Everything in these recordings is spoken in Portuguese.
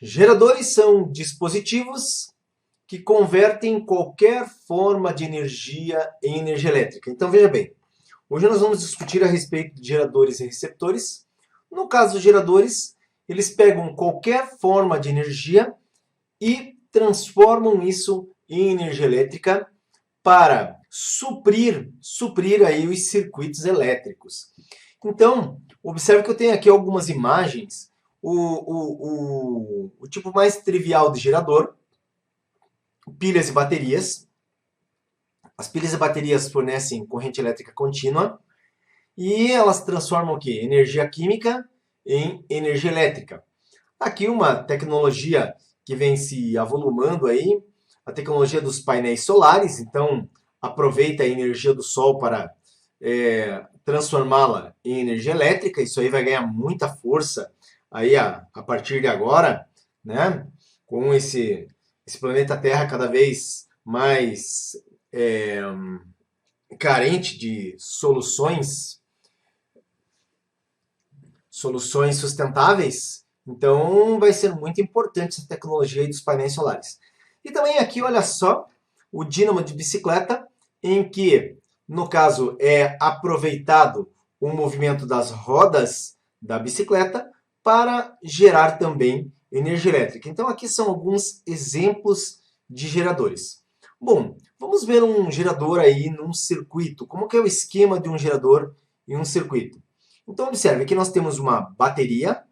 Geradores são dispositivos que convertem qualquer forma de energia em energia elétrica. Então veja bem, hoje nós vamos discutir a respeito de geradores e receptores. No caso dos geradores, eles pegam qualquer forma de energia e transformam isso em energia elétrica para suprir aí os circuitos elétricos. Então, observe que eu tenho aqui algumas imagens. O tipo mais trivial de gerador, pilhas e baterias. As pilhas e baterias fornecem corrente elétrica contínua e elas transformam o quê? Energia química em energia elétrica. Aqui uma tecnologia que vem se avolumando aí, a tecnologia dos painéis solares. Então, aproveita a energia do sol para transformá-la em energia elétrica. Isso aí vai ganhar muita força aí a partir de agora, né? Com esse planeta Terra cada vez mais carente de soluções sustentáveis. Então vai ser muito importante essa tecnologia aí dos painéis solares. E também aqui, olha só, o dínamo de bicicleta, em que, no caso, é aproveitado o movimento das rodas da bicicleta para gerar também energia elétrica. Então aqui são alguns exemplos de geradores. Bom, vamos ver um gerador aí num circuito. Como que é o esquema de um gerador em um circuito? Então observe, aqui nós temos uma bateria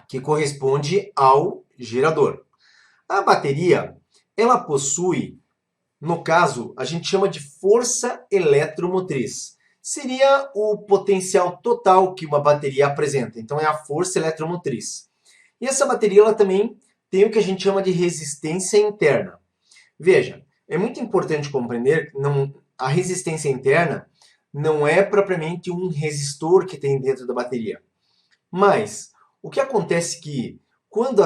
que corresponde ao gerador. A bateria, ela possui, no caso, a gente chama de força eletromotriz. Seria o potencial total que uma bateria apresenta. Então é a força eletromotriz. E essa bateria ela também tem o que a gente chama de resistência interna. Veja, é muito importante compreender que a resistência interna não é propriamente um resistor que tem dentro da bateria. Mas o que acontece é que quando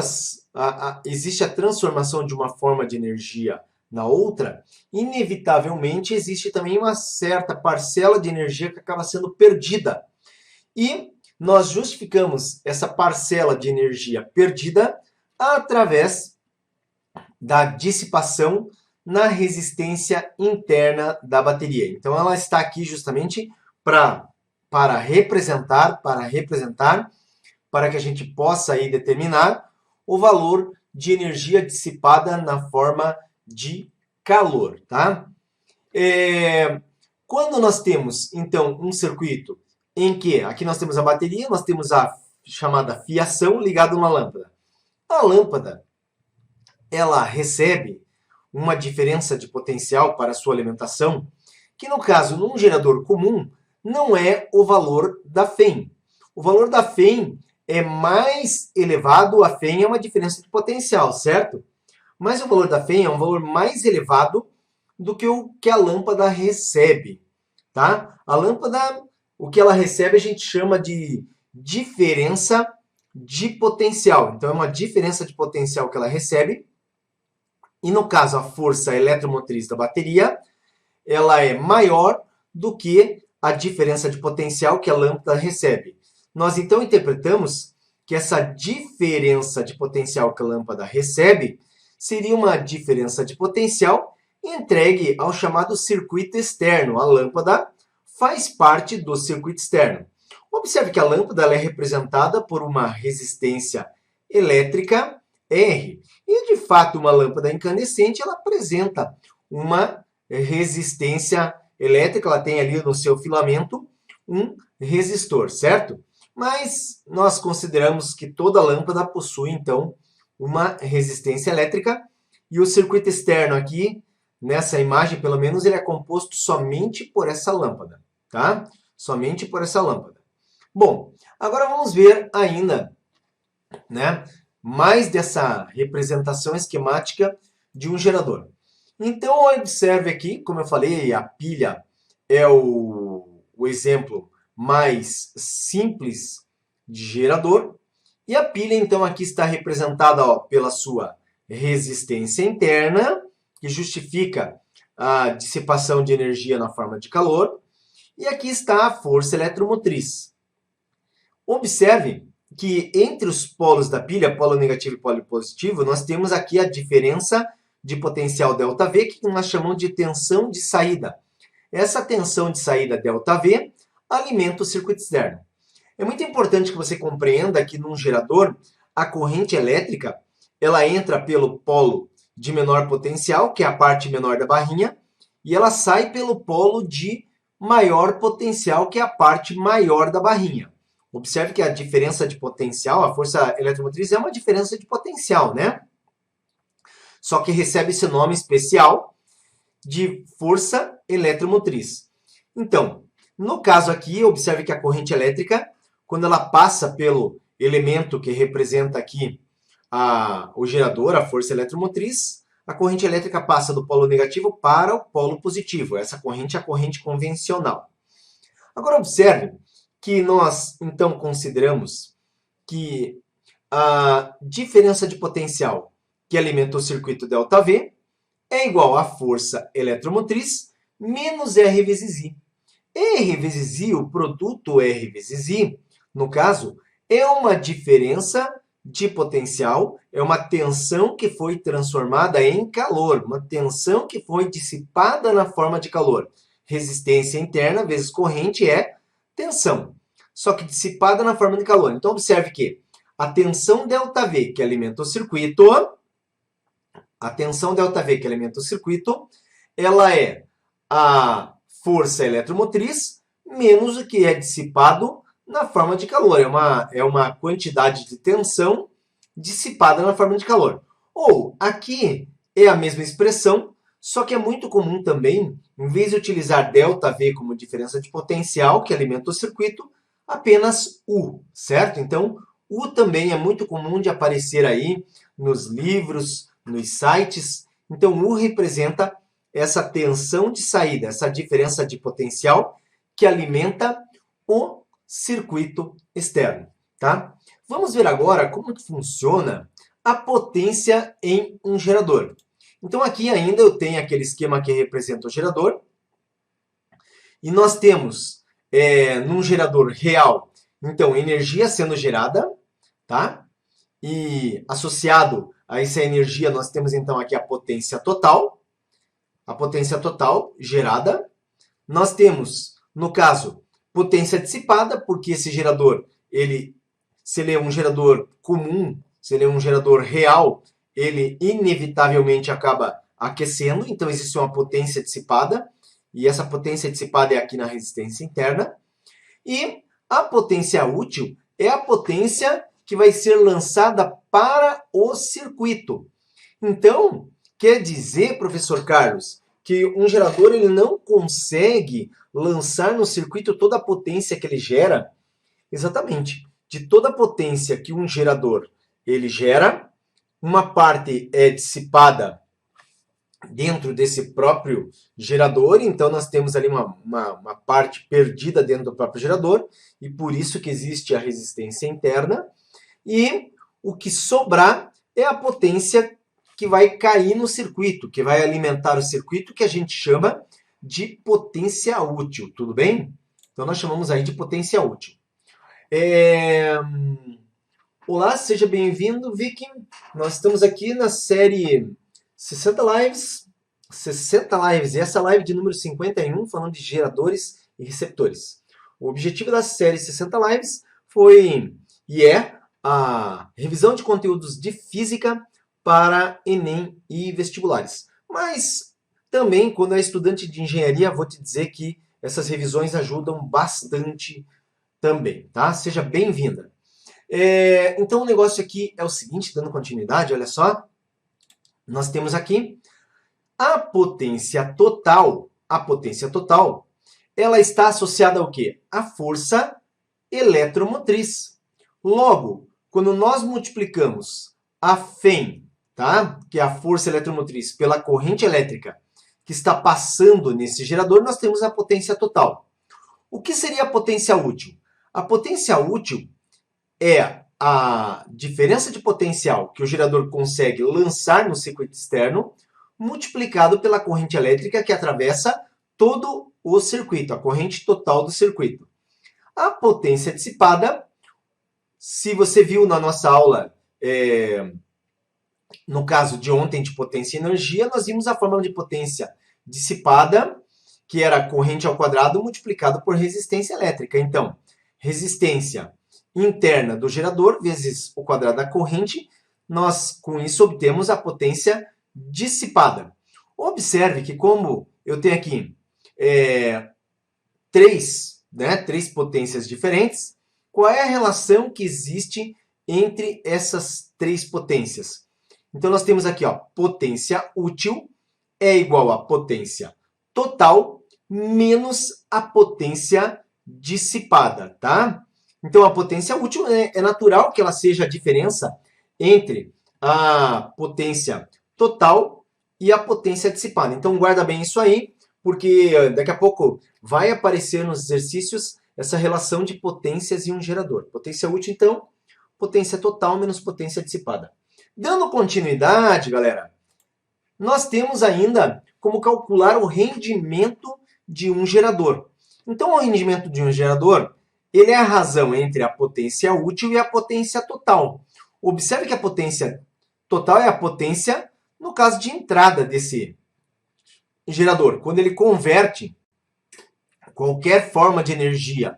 existe a transformação de uma forma de energia na outra, inevitavelmente existe também uma certa parcela de energia que acaba sendo perdida. E nós justificamos essa parcela de energia perdida através da dissipação na resistência interna da bateria. Então ela está aqui justamente para representar, para que a gente possa aí determinar o valor de energia dissipada na forma de calor, tá? Quando nós temos, então, um circuito em que, aqui nós temos a bateria, nós temos a chamada fiação ligada a uma lâmpada. A lâmpada, ela recebe uma diferença de potencial para a sua alimentação, que no caso, num gerador comum, não é o valor da FEM. O valor da FEM é mais elevado, a FEM é uma diferença de potencial, certo? Mas o valor da FEM é um valor mais elevado do que o que a lâmpada recebe, tá? A lâmpada, o que ela recebe a gente chama de diferença de potencial. Então é uma diferença de potencial que ela recebe. E no caso a força eletromotriz da bateria, ela é maior do que a diferença de potencial que a lâmpada recebe. Nós então interpretamos que essa diferença de potencial que a lâmpada recebe seria uma diferença de potencial entregue ao chamado circuito externo. A lâmpada faz parte do circuito externo. Observe que a lâmpada ela é representada por uma resistência elétrica R. E, de fato, uma lâmpada incandescente ela apresenta uma resistência elétrica. Ela tem ali no seu filamento um resistor, certo? Mas nós consideramos que toda lâmpada possui, então, uma resistência elétrica. E o circuito externo aqui, nessa imagem, pelo menos, ele é composto somente por essa lâmpada, tá? Somente por essa lâmpada. Bom, agora vamos ver ainda, né, mais dessa representação esquemática de um gerador. Então, observe aqui, como eu falei, a pilha é o exemplo mais simples de gerador. E a pilha, então, aqui está representada pela sua resistência interna, que justifica a dissipação de energia na forma de calor. E aqui está a força eletromotriz. Observe que entre os polos da pilha, polo negativo e polo positivo, nós temos aqui a diferença de potencial ΔV, que nós chamamos de tensão de saída. Essa tensão de saída ΔV alimenta o circuito externo. É muito importante que você compreenda que num gerador, a corrente elétrica, ela entra pelo polo de menor potencial, que é a parte menor da barrinha, e ela sai pelo polo de maior potencial, que é a parte maior da barrinha. Observe que a diferença de potencial, a força eletromotriz é uma diferença de potencial, né? Só que recebe esse nome especial de força eletromotriz. Então, no caso aqui, observe que a corrente elétrica, quando ela passa pelo elemento que representa aqui o gerador, a força eletromotriz, a corrente elétrica passa do polo negativo para o polo positivo. Essa corrente é a corrente convencional. Agora, observe que nós, então, consideramos que a diferença de potencial que alimenta o circuito ΔV é igual à força eletromotriz menos R vezes I. R vezes I, o produto R vezes I, no caso, é uma diferença de potencial, é uma tensão que foi transformada em calor, uma tensão que foi dissipada na forma de calor. Resistência interna vezes corrente é tensão, só que dissipada na forma de calor. Então, observe que a tensão ΔV que alimenta o circuito, ela é a força eletromotriz menos o que é dissipado na forma de calor. É uma quantidade de tensão dissipada na forma de calor. Ou, aqui é a mesma expressão, só que é muito comum também, em vez de utilizar ΔV como diferença de potencial que alimenta o circuito, apenas U, certo? Então, U também é muito comum de aparecer aí nos livros, nos sites. Então, U representa essa tensão de saída, essa diferença de potencial que alimenta o circuito externo, tá? Vamos ver agora como funciona a potência em um gerador. Então, aqui ainda eu tenho aquele esquema que representa o gerador. E nós temos, num gerador real, então, energia sendo gerada, tá? E associado a essa energia, nós temos, então, aqui a potência total gerada. Nós temos, no caso, potência dissipada, porque esse gerador, se ele é um gerador comum, se ele é um gerador real, ele inevitavelmente acaba aquecendo, então existe uma potência dissipada, e essa potência dissipada é aqui na resistência interna. E a potência útil é a potência que vai ser lançada para o circuito. Então, quer dizer, professor Carlos, que um gerador ele não consegue lançar no circuito toda a potência que ele gera? Exatamente. De toda a potência que um gerador ele gera, uma parte é dissipada dentro desse próprio gerador, então nós temos ali uma parte perdida dentro do próprio gerador, e por isso que existe a resistência interna, e o que sobrar é a potência que vai cair no circuito, que vai alimentar o circuito, que a gente chama de potência útil, tudo bem? Então nós chamamos aí de potência útil. Olá, seja bem-vindo, Vicky. Nós estamos aqui na série 60 lives, e essa live de número 51, falando de geradores e receptores. O objetivo da série 60 lives foi e é a revisão de conteúdos de física para Enem e vestibulares. Mas também, quando é estudante de engenharia, vou te dizer que essas revisões ajudam bastante também, tá? Seja bem-vinda. Então, o negócio aqui é o seguinte, dando continuidade, olha só. Nós temos aqui a potência total, ela está associada ao quê? À força eletromotriz. Logo, quando nós multiplicamos a FEM, tá? Que é a força eletromotriz, pela corrente elétrica que está passando nesse gerador, nós temos a potência total. O que seria a potência útil? A potência útil é a diferença de potencial que o gerador consegue lançar no circuito externo, multiplicado pela corrente elétrica que atravessa todo o circuito, a corrente total do circuito. A potência dissipada, Se você viu na nossa aula, no caso de ontem de potência e energia, nós vimos a fórmula de potência dissipada, que era corrente ao quadrado multiplicado por resistência elétrica. Então, resistência interna do gerador vezes o quadrado da corrente, nós com isso obtemos a potência dissipada. Observe que como eu tenho aqui três potências diferentes, qual é a relação que existe entre essas três potências? Então, nós temos aqui, ó, potência útil é igual a potência total menos a potência dissipada, tá? Então, a potência útil é natural que ela seja a diferença entre a potência total e a potência dissipada. Então, guarda bem isso aí, porque daqui a pouco vai aparecer nos exercícios essa relação de potências em um gerador. Potência útil, então, potência total menos potência dissipada. Dando continuidade, galera, nós temos ainda como calcular o rendimento de um gerador. Então, o rendimento de um gerador, ele é a razão entre a potência útil e a potência total. Observe que a potência total é a potência, no caso de entrada desse gerador. Quando ele converte qualquer forma de energia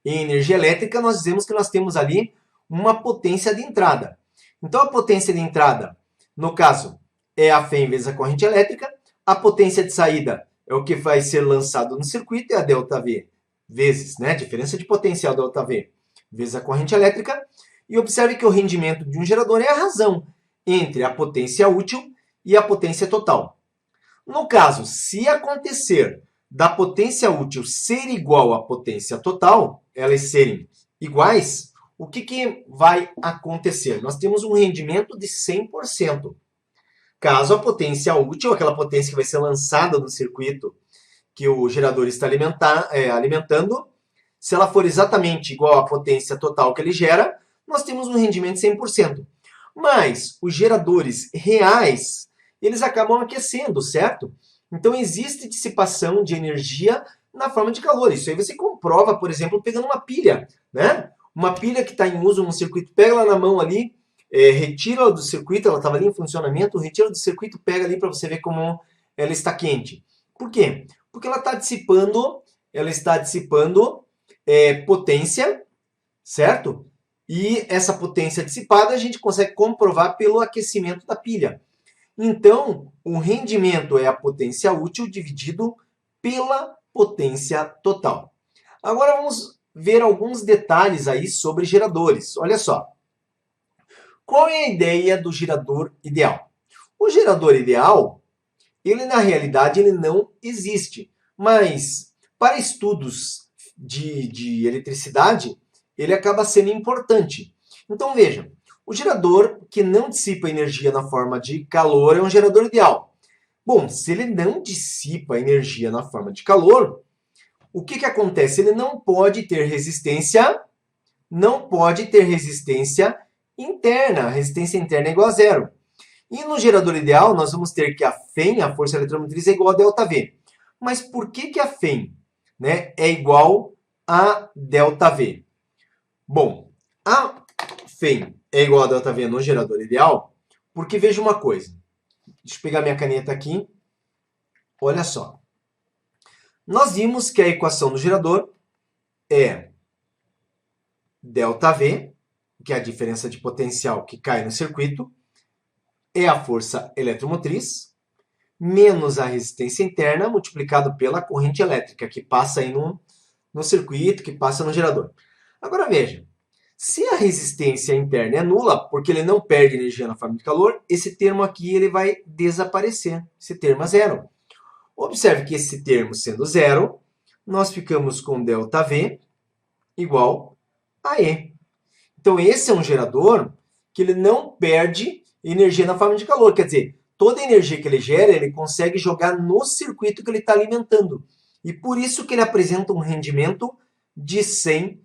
em energia elétrica, nós dizemos que nós temos ali uma potência de entrada. Então, a potência de entrada, no caso, é a Fê vezes a corrente elétrica. A potência de saída é o que vai ser lançado no circuito, é a ΔV vezes, né? Diferença de potencial ΔV vezes a corrente elétrica. E observe que o rendimento de um gerador é a razão entre a potência útil e a potência total. No caso, se acontecer da potência útil ser igual à potência total, elas serem iguais, o que vai acontecer? Nós temos um rendimento de 100%. Caso a potência útil, aquela potência que vai ser lançada no circuito que o gerador está alimentando, se ela for exatamente igual à potência total que ele gera, nós temos um rendimento de 100%. Mas os geradores reais, eles acabam aquecendo, certo? Então, existe dissipação de energia na forma de calor. Isso aí você comprova, por exemplo, pegando uma pilha, né? Uma pilha que está em uso no circuito, pega ela na mão ali, retira-la do circuito, ela estava ali em funcionamento, retira do circuito, pega ali para você ver como ela está quente. Por quê? Porque ela está dissipando potência, certo? E essa potência dissipada a gente consegue comprovar pelo aquecimento da pilha. Então, o rendimento é a potência útil dividido pela potência total. Agora vamos ver alguns detalhes aí sobre geradores. Olha só. Qual é a ideia do gerador ideal? O gerador ideal, ele na realidade ele não existe, mas para estudos de eletricidade, ele acaba sendo importante. Então vejam, o gerador que não dissipa energia na forma de calor é um gerador ideal. Bom, se ele não dissipa energia na forma de calor, o que acontece? Ele não pode ter resistência interna. A resistência interna é igual a zero. E no gerador ideal, nós vamos ter que a FEM, a força eletromotriz, é igual a ΔV. Mas por que a FEM, né, é igual a ΔV? Bom, a FEM é igual a ΔV no gerador ideal, porque veja uma coisa. Deixa eu pegar minha caneta aqui. Olha só. Nós vimos que a equação do gerador é ΔV, que é a diferença de potencial que cai no circuito, é a força eletromotriz, menos a resistência interna, multiplicado pela corrente elétrica, que passa aí no circuito, que passa no gerador. Agora veja, se a resistência interna é nula, porque ele não perde energia na forma de calor, esse termo aqui ele vai desaparecer, esse termo é zero. Observe que esse termo sendo zero, nós ficamos com ΔV igual a E. Então, esse é um gerador que ele não perde energia na forma de calor. Quer dizer, toda a energia que ele gera, ele consegue jogar no circuito que ele está alimentando. E por isso que ele apresenta um rendimento de 100%.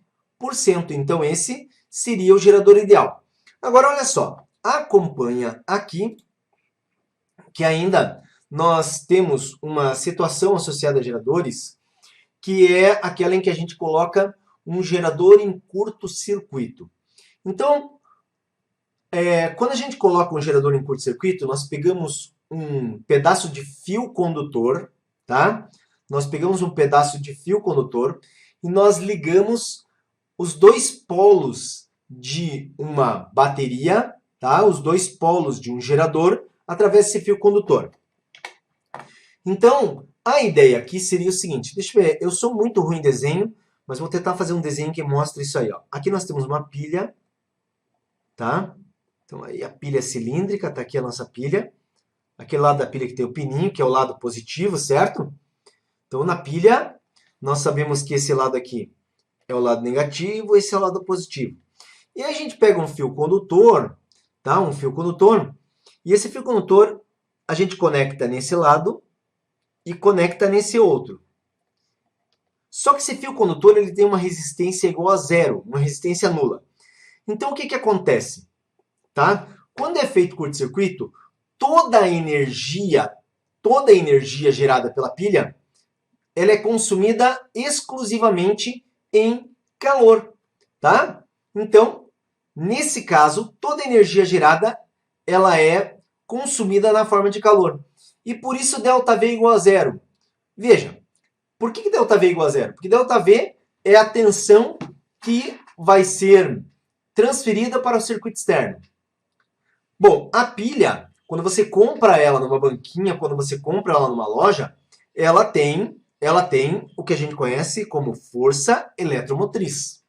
Então, esse seria o gerador ideal. Agora, olha só. Acompanha aqui que ainda nós temos uma situação associada a geradores, que é aquela em que a gente coloca um gerador em curto-circuito. Então, quando a gente coloca um gerador em curto-circuito, nós pegamos um pedaço de fio condutor, tá? Nós pegamos um pedaço de fio condutor e nós ligamos os dois polos de uma bateria, tá? Os dois polos de um gerador através desse fio condutor. Então, a ideia aqui seria o seguinte, deixa eu ver, eu sou muito ruim em desenho, mas vou tentar fazer um desenho que mostre isso aí, ó. Aqui nós temos uma pilha, tá? Então aí a pilha é cilíndrica, tá aqui a nossa pilha. Aquele lado da pilha que tem o pininho, que é o lado positivo, certo? Então na pilha, nós sabemos que esse lado aqui é o lado negativo, esse é o lado positivo. E aí a gente pega um fio condutor, tá? Um fio condutor, e esse fio condutor a gente conecta nesse lado e conecta nesse outro. Só que esse fio condutor ele tem uma resistência igual a zero, uma resistência nula. Então o que acontece? Tá? Quando é feito curto-circuito, toda a energia gerada pela pilha, ela é consumida exclusivamente em calor, tá? Então, nesse caso, toda a energia gerada, ela é consumida na forma de calor. E por isso ΔV igual a zero. Veja, por que ΔV igual a zero? Porque ΔV é a tensão que vai ser transferida para o circuito externo. Bom, a pilha, quando você compra ela numa banquinha, quando você compra ela numa loja, ela tem o que a gente conhece como força eletromotriz.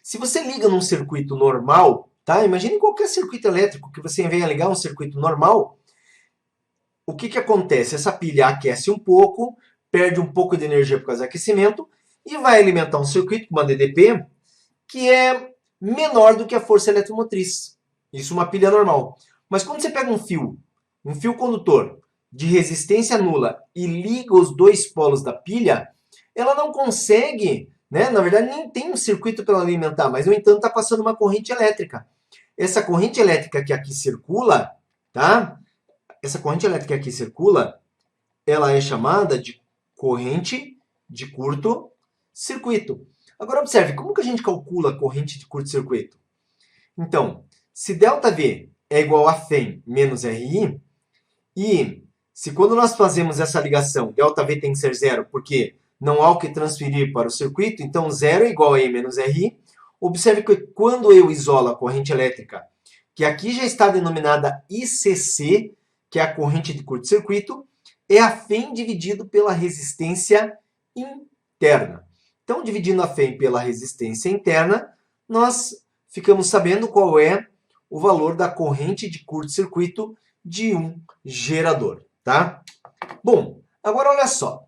Se você liga num circuito normal, tá? Imagine qualquer circuito elétrico que você venha ligar um circuito normal, o que acontece? Essa pilha aquece um pouco, perde um pouco de energia por causa do aquecimento e vai alimentar um circuito com uma DDP que é menor do que a força eletromotriz. Isso uma pilha normal. Mas quando você pega um fio condutor de resistência nula e liga os dois polos da pilha, ela não consegue, né? Na verdade, nem tem um circuito para alimentar, mas no entanto está passando uma corrente elétrica. Essa corrente elétrica que aqui circula, tá? Essa corrente elétrica que aqui circula, ela é chamada de corrente de curto-circuito. Agora observe, como que a gente calcula a corrente de curto-circuito? Então, se ΔV é igual a FEM menos RI, e se quando nós fazemos essa ligação, ΔV tem que ser zero, porque não há o que transferir para o circuito, então zero é igual a E menos RI. Observe que quando eu isolo a corrente elétrica, que aqui já está denominada ICC, que é a corrente de curto-circuito, é a FEM dividido pela resistência interna. Então, dividindo a FEM pela resistência interna, nós ficamos sabendo qual é o valor da corrente de curto-circuito de um gerador, tá? Bom, agora olha só.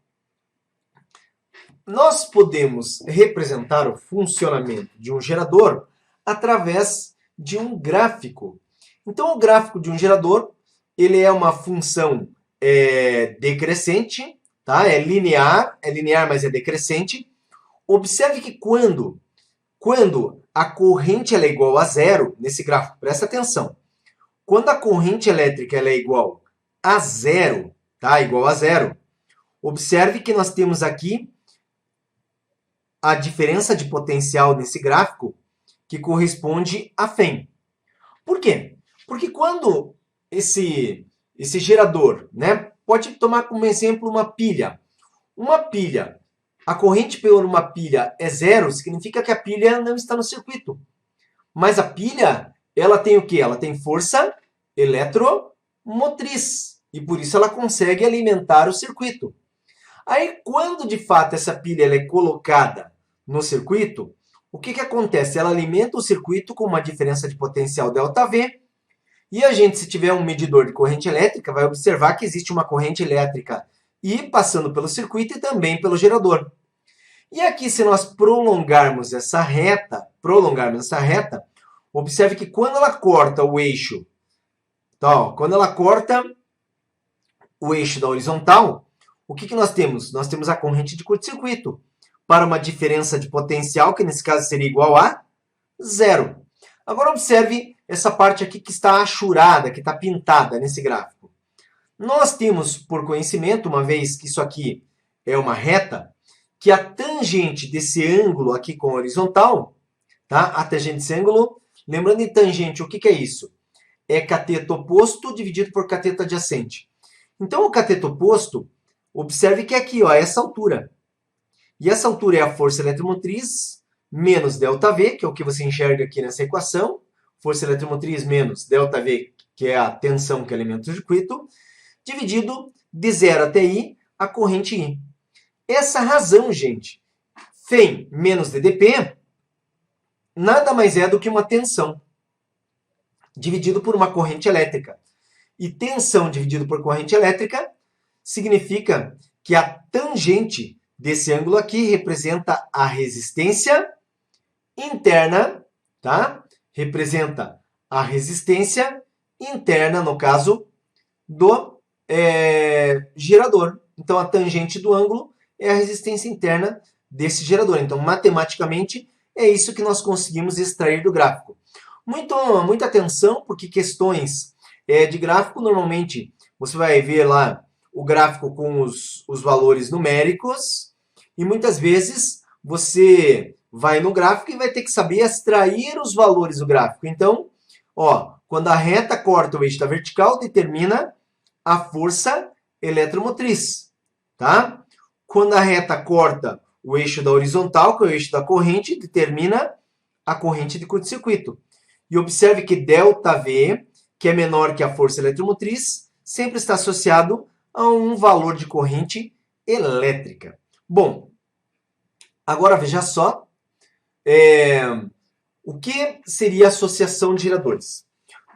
Nós podemos representar o funcionamento de um gerador através de um gráfico. Então, o gráfico de um gerador, ele é uma função decrescente, tá? É linear, mas é decrescente. Observe que quando a corrente ela é igual a zero, nesse gráfico, presta atenção. Quando a corrente elétrica ela é igual a zero, tá? Igual a zero, observe que nós temos aqui a diferença de potencial nesse gráfico que corresponde a FEM. Por quê? Porque quando esse gerador, né, pode tomar como exemplo uma pilha. Uma pilha, a corrente por uma pilha é zero, significa que a pilha não está no circuito. Mas a pilha, ela tem o quê? Ela tem força eletromotriz. E por isso ela consegue alimentar o circuito. Aí, quando de fato essa pilha ela é colocada no circuito, o que acontece? Ela alimenta o circuito com uma diferença de potencial ΔV. E a gente, se tiver um medidor de corrente elétrica, vai observar que existe uma corrente elétrica passando pelo circuito e também pelo gerador. E aqui, se nós prolongarmos essa reta, observe que quando ela corta o eixo, então, quando ela corta o eixo da horizontal, o que nós temos? Nós temos a corrente de curto-circuito para uma diferença de potencial, que nesse caso seria igual a zero. Agora observe essa parte aqui que está achurada, que está pintada nesse gráfico. Nós temos por conhecimento, uma vez que isso aqui é uma reta, que a tangente desse ângulo aqui com a horizontal, tá? A tangente desse ângulo. Lembrando de tangente, o que é isso? É cateto oposto dividido por cateto adjacente. Então, o cateto oposto, observe que é aqui, ó, essa altura. E essa altura é a força eletromotriz menos ΔV, que é o que você enxerga aqui nessa equação. Força eletromotriz menos ΔV, que é a tensão que alimenta o circuito, dividido de 0 até I, a corrente I. Essa razão, gente, Φ menos DDP, nada mais é do que uma tensão, dividido por uma corrente elétrica. E tensão dividido por corrente elétrica significa que a tangente desse ângulo aqui representa a resistência interna, tá? Representa a resistência interna, no caso, do gerador. Então, a tangente do ângulo é a resistência interna desse gerador. Então, matematicamente, é isso que nós conseguimos extrair do gráfico. Muita atenção, porque questões de gráfico, normalmente, você vai ver lá o gráfico com os valores numéricos, e muitas vezes você vai no gráfico e vai ter que saber extrair os valores do gráfico. Então, ó, quando a reta corta o eixo da vertical, determina a força eletromotriz, tá? Quando a reta corta o eixo da horizontal, que é o eixo da corrente, determina a corrente de curto-circuito. E observe que ΔV, que é menor que a força eletromotriz, sempre está associado a um valor de corrente elétrica. Bom, agora veja só o que seria a associação de geradores.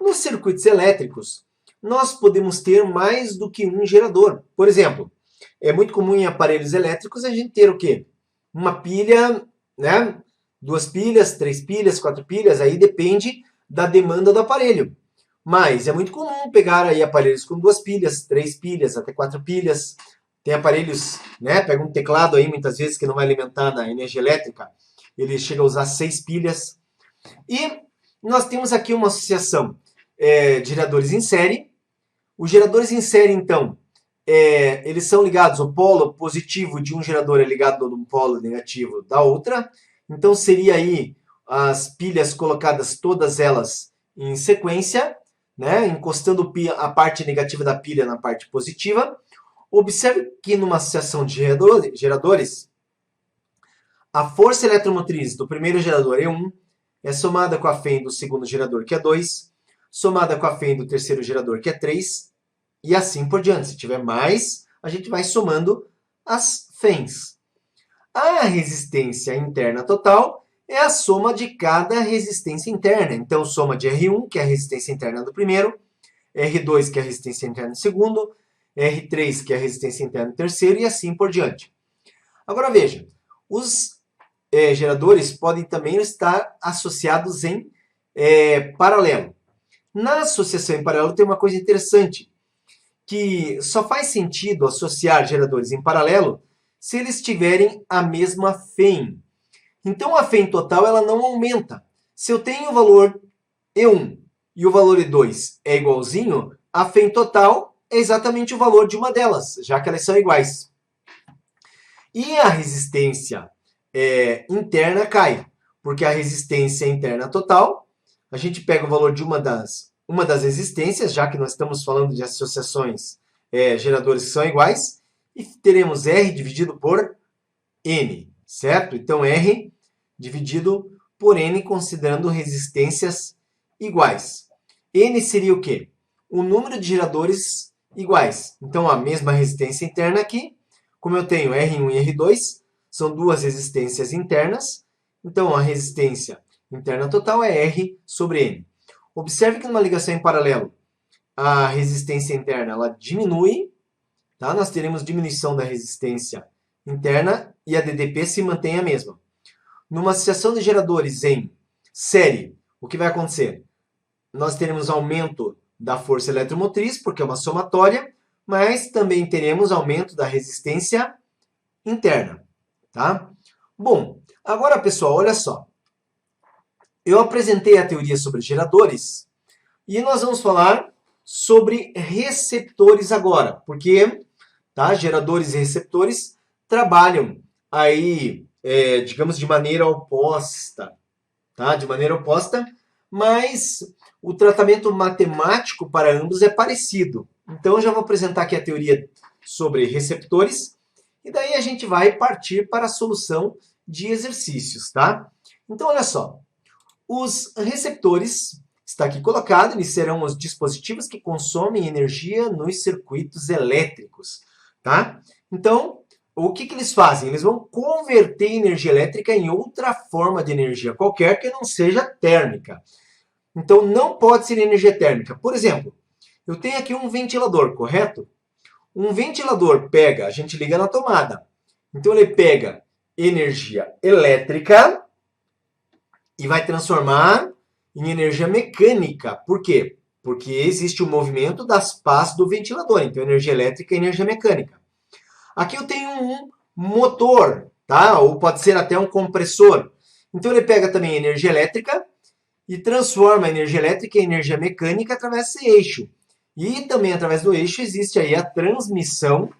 Nos circuitos elétricos, nós podemos ter mais do que um gerador. Por exemplo, é muito comum em aparelhos elétricos a gente ter o quê? Uma pilha, né? 2 pilhas, 3 pilhas, 4 pilhas, aí depende da demanda do aparelho. Mas é muito comum pegar aí aparelhos com 2 pilhas, 3 pilhas, até 4 pilhas. Tem aparelhos, né? Pega um teclado aí, muitas vezes, que não vai alimentar na energia elétrica. Ele chega a usar 6 pilhas. E nós temos aqui uma associação de geradores em série. Os geradores em série, então, eles são ligados, o polo positivo de um gerador é ligado no polo negativo da outra. Então, seria aí as pilhas colocadas todas elas em sequência, né? Encostando a parte negativa da pilha na parte positiva. Observe que numa associação de geradores, a força eletromotriz do primeiro gerador E1 é somada com a Φ do segundo gerador, que é 2, somada com a Φ do terceiro gerador, que é 3, e assim por diante. Se tiver mais, a gente vai somando as Φs. A resistência interna total é a soma de cada resistência interna. Então, soma de R1, que é a resistência interna do primeiro, R2, que é a resistência interna do segundo, R3, que é a resistência interna do terceiro, e assim por diante. Agora, veja, os geradores podem também estar associados em paralelo. Na associação em paralelo tem uma coisa interessante, que só faz sentido associar geradores em paralelo se eles tiverem a mesma Φ. Então, a Φ total ela não aumenta. Se eu tenho o valor E1 e o valor E2 é igualzinho, a Φ total é exatamente o valor de uma delas, já que elas são iguais. E a resistência interna cai, porque a resistência interna total, a gente pega o valor de uma das resistências, já que nós estamos falando de associações geradores que são iguais, e teremos R dividido por N, certo? Então, R dividido por N, considerando resistências iguais. N seria o quê? O número de geradores iguais. Então, a mesma resistência interna aqui, como eu tenho R1 e R2, são duas resistências internas, então a resistência interna total é R sobre N. Observe que numa ligação em paralelo, a resistência interna ela diminui, tá? Nós teremos diminuição da resistência interna e a DDP se mantém a mesma. Numa associação de geradores em série, o que vai acontecer? Nós teremos aumento da força eletromotriz, porque é uma somatória, mas também teremos aumento da resistência interna. Tá? Bom, agora, pessoal, olha só. Eu apresentei a teoria sobre geradores e nós vamos falar sobre receptores agora, porque geradores e receptores trabalham aí, digamos, de maneira oposta. tá? De maneira oposta, mas o tratamento matemático para ambos é parecido. Então, eu já vou apresentar aqui a teoria sobre receptores, e daí a gente vai partir para a solução de exercícios, tá? Então, olha só. Os receptores, está aqui colocado, eles serão os dispositivos que consomem energia nos circuitos elétricos, tá? Então, o que eles fazem? Eles vão converter energia elétrica em outra forma de energia qualquer que não seja térmica. Então, não pode ser energia térmica. Por exemplo, eu tenho aqui um ventilador, correto? Um ventilador pega, a gente liga na tomada. Então, ele pega energia elétrica e vai transformar em energia mecânica. Por quê? Porque existe o movimento das pás do ventilador. Então, energia elétrica e energia mecânica. Aqui eu tenho um motor, tá? Ou pode ser até um compressor. Então, ele pega também energia elétrica e transforma a energia elétrica em energia mecânica através desse eixo. E também através do eixo existe aí a transmissão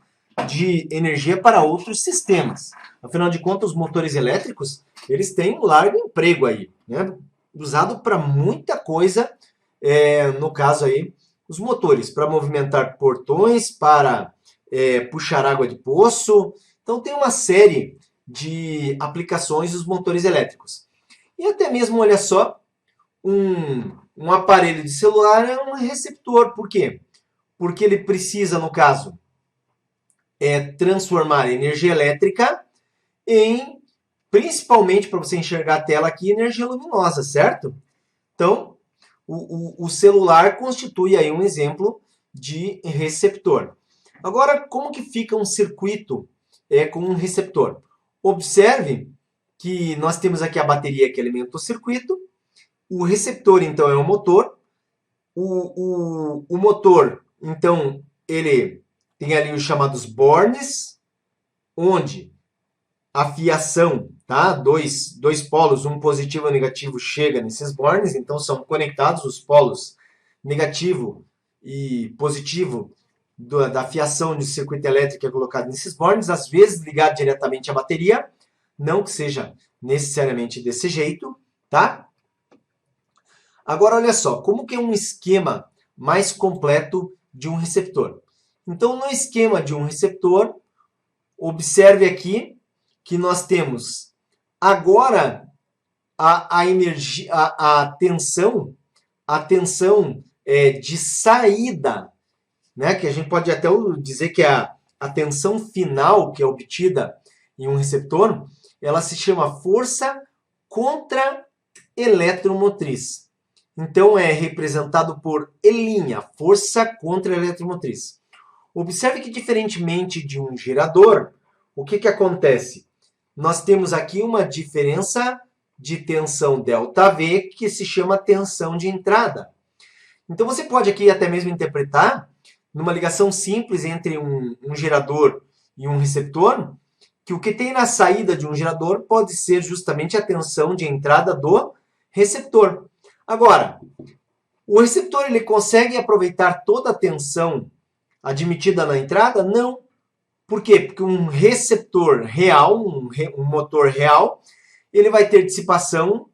de energia para outros sistemas. Afinal de contas, os motores elétricos, eles têm um largo emprego aí, né? Usado para muita coisa, no caso aí, os motores, para movimentar portões, para puxar água de poço. Então tem uma série de aplicações dos motores elétricos. E até mesmo, olha só, um aparelho de celular é um receptor. Por quê? Porque ele precisa, no caso, transformar energia elétrica em, principalmente para você enxergar a tela aqui, energia luminosa, certo? Então, o celular constitui aí um exemplo de receptor. Agora, como que fica um circuito com um receptor? Observe que nós temos aqui a bateria que alimenta o circuito. O receptor, então, é o motor. O motor, então, ele tem ali os chamados bornes, onde a fiação, tá? Dois polos, um positivo e um negativo, chega nesses bornes, então são conectados os polos negativo e positivo da fiação de circuito elétrico é colocado nesses bornes, às vezes ligado diretamente à bateria, não que seja necessariamente desse jeito, tá? Agora, olha só, como que é um esquema mais completo de um receptor? Então, no esquema de um receptor, observe aqui que nós temos agora a energia, a tensão de saída, né? Que a gente pode até dizer que a tensão final que é obtida em um receptor, ela se chama força contra-eletromotriz. Então, é representado por E', força contra-eletromotriz. Observe que, diferentemente de um gerador, o que acontece? Nós temos aqui uma diferença de tensão ΔV, que se chama tensão de entrada. Então, você pode aqui até mesmo interpretar, numa ligação simples entre um gerador e um receptor, que o que tem na saída de um gerador pode ser justamente a tensão de entrada do receptor. Agora, o receptor ele consegue aproveitar toda a tensão admitida na entrada? Não. Por quê? Porque um receptor real, um motor real, ele vai ter dissipação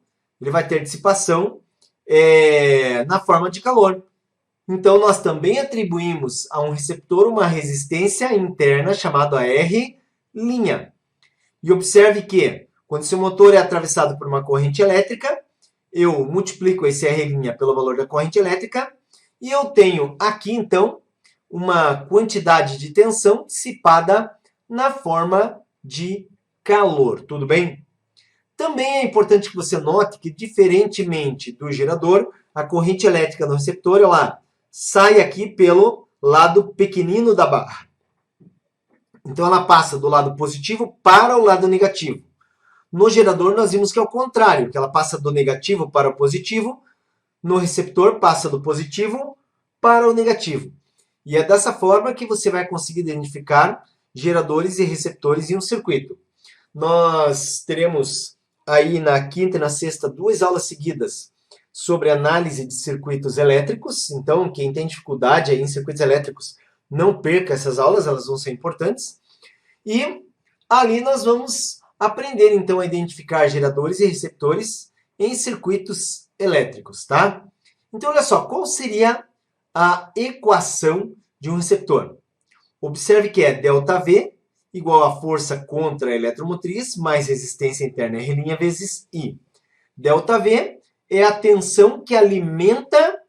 na forma de calor. Então, nós também atribuímos a um receptor uma resistência interna chamada R'. E observe que, quando esse motor é atravessado por uma corrente elétrica, eu multiplico esse R' pelo valor da corrente elétrica e eu tenho aqui, então, uma quantidade de tensão dissipada na forma de calor. Tudo bem? Também é importante que você note que, diferentemente do gerador, a corrente elétrica no receptor ela sai aqui pelo lado pequenino da barra. Então, ela passa do lado positivo para o lado negativo. No gerador, nós vimos que é o contrário, que ela passa do negativo para o positivo. No receptor, passa do positivo para o negativo. E é dessa forma que você vai conseguir identificar geradores e receptores em um circuito. Nós teremos aí na quinta e na sexta 2 aulas seguidas sobre análise de circuitos elétricos. Então, quem tem dificuldade aí em circuitos elétricos, não perca essas aulas, elas vão ser importantes. E ali nós vamos aprender, então, a identificar geradores e receptores em circuitos elétricos, tá? Então, olha só, qual seria a equação de um receptor? Observe que é ΔV igual a força contra a eletromotriz mais resistência interna R' vezes I. ΔV é a tensão que alimenta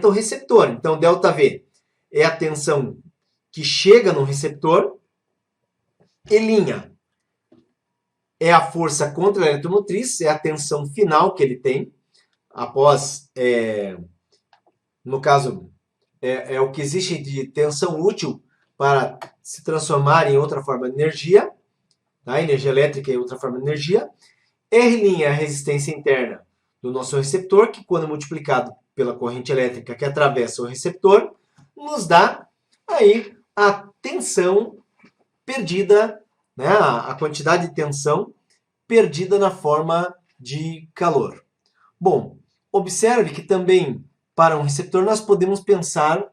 o receptor. Então, ΔV é a tensão que chega no receptor. E' é a força contra a eletromotriz, é a tensão final que ele tem após, no caso, é o que existe de tensão útil para se transformar em outra forma de energia, tá? Energia elétrica em outra forma de energia. R' é a resistência interna do nosso receptor, que quando multiplicado pela corrente elétrica que atravessa o receptor, nos dá aí a tensão perdida, né? A quantidade de tensão perdida na forma de calor. Bom, observe que também para um receptor nós podemos pensar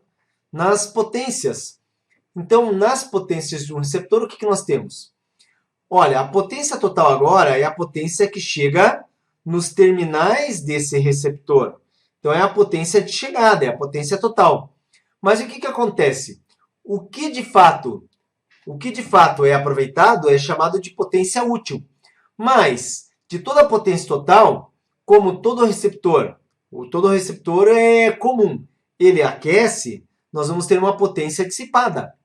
nas potências. Então, nas potências de um receptor, o que nós temos? Olha, a potência total agora é a potência que chega nos terminais desse receptor. Então, é a potência de chegada, é a potência total. Mas o que acontece? O que de fato é aproveitado é chamado de potência útil. Mas, de toda a potência total, como todo receptor é comum, ele aquece, nós vamos ter uma potência dissipada.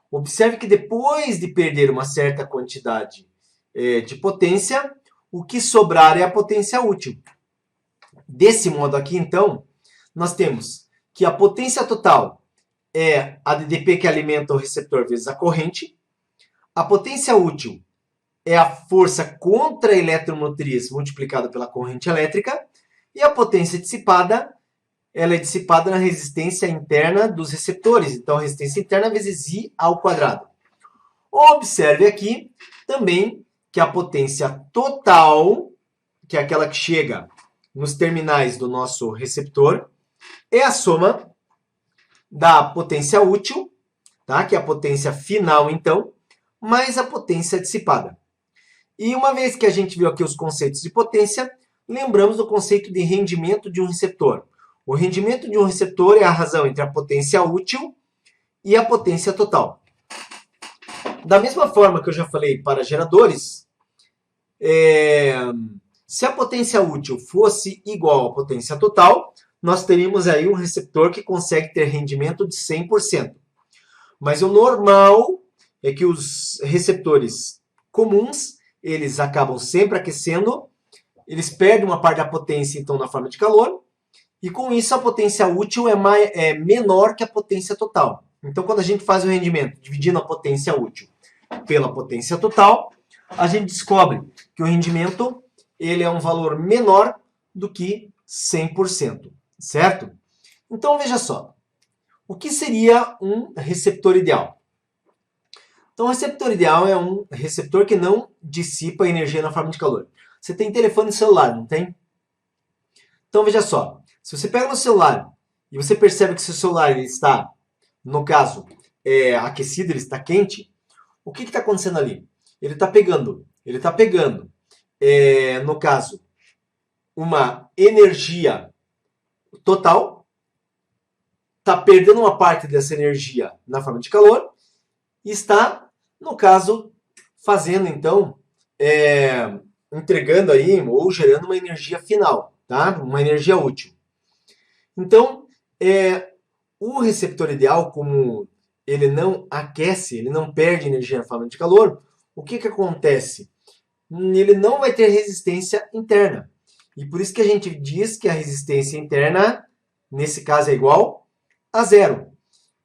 Observe que depois de perder uma certa quantidade de potência, o que sobrar é a potência útil. Desse modo aqui, então, nós temos que a potência total é a dp que alimenta o receptor vezes a corrente. A potência útil é a força contra a eletromotriz multiplicada pela corrente elétrica. E a potência dissipada, ela é dissipada na resistência interna dos receptores. Então, resistência interna vezes I ao quadrado. Observe aqui também que a potência total, que é aquela que chega nos terminais do nosso receptor, é a soma da potência útil, tá? Que é a potência final, então, mais a potência dissipada. E uma vez que a gente viu aqui os conceitos de potência, lembramos do conceito de rendimento de um receptor. O rendimento de um receptor é a razão entre a potência útil e a potência total. Da mesma forma que eu já falei para geradores, se a potência útil fosse igual à potência total, nós teríamos aí um receptor que consegue ter rendimento de 100%. Mas o normal é que os receptores comuns, eles acabam sempre aquecendo, eles perdem uma parte da potência, então, na forma de calor, e com isso a potência útil é menor que a potência total. Então, quando a gente faz o rendimento dividindo a potência útil pela potência total, a gente descobre que o rendimento ele é um valor menor do que 100%, certo? Então, veja só, o que seria um receptor ideal? Então, o receptor ideal é um receptor que não dissipa energia na forma de calor. Você tem telefone celular, não tem? Então, veja só. Se você pega no celular e você percebe que seu celular ele está, no caso, aquecido, ele está quente, o que está acontecendo ali? Ele está pegando, no caso, uma energia total, está perdendo uma parte dessa energia na forma de calor e está, no caso, fazendo, então, entregando aí ou gerando uma energia final, tá? Uma energia útil. Então, o receptor ideal, como ele não aquece, ele não perde energia na forma de calor, o que acontece? Ele não vai ter resistência interna. E por isso que a gente diz que a resistência interna, nesse caso, é igual a zero.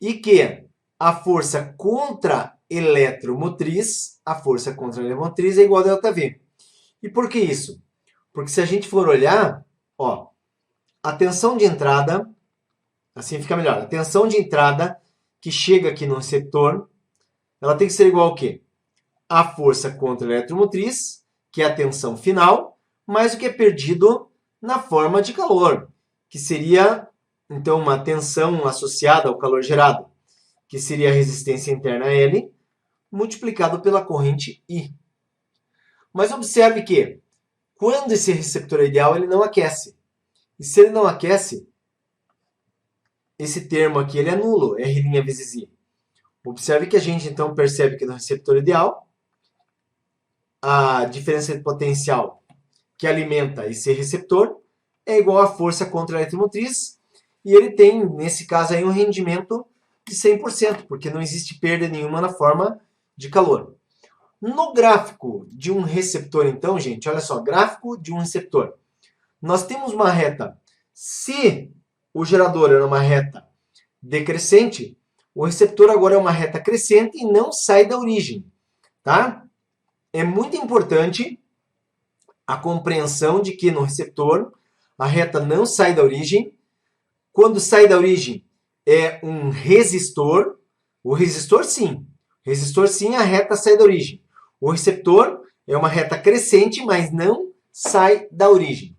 E que a força contra eletromotriz é igual a ΔV. E por que isso? Porque se a gente for olhar, ó, a tensão de entrada, assim fica melhor, a tensão de entrada que chega aqui no receptor, ela tem que ser igual ao quê? A força contra a eletromotriz, que é a tensão final, mais o que é perdido na forma de calor, que seria, então, uma tensão associada ao calor gerado, que seria a resistência interna L, multiplicado pela corrente I. Mas observe que, Quando esse receptor é ideal, ele não aquece. E se ele não aquece, esse termo aqui ele é nulo, R' vezes I. Observe que a gente então percebe que no receptor ideal, a diferença de potencial que alimenta esse receptor é igual à força contra a eletromotriz, e ele tem, nesse caso aí, um rendimento de 100%, porque não existe perda nenhuma na forma de calor. No gráfico de um receptor, então, gente, olha só, gráfico de um receptor. Nós temos uma reta. Se o gerador era uma reta decrescente, o receptor agora é uma reta crescente e não sai da origem, tá? É muito importante a compreensão de que no receptor a reta não sai da origem. Quando sai da origem é um resistor. O resistor sim, a reta sai da origem. O receptor é uma reta crescente, mas não sai da origem.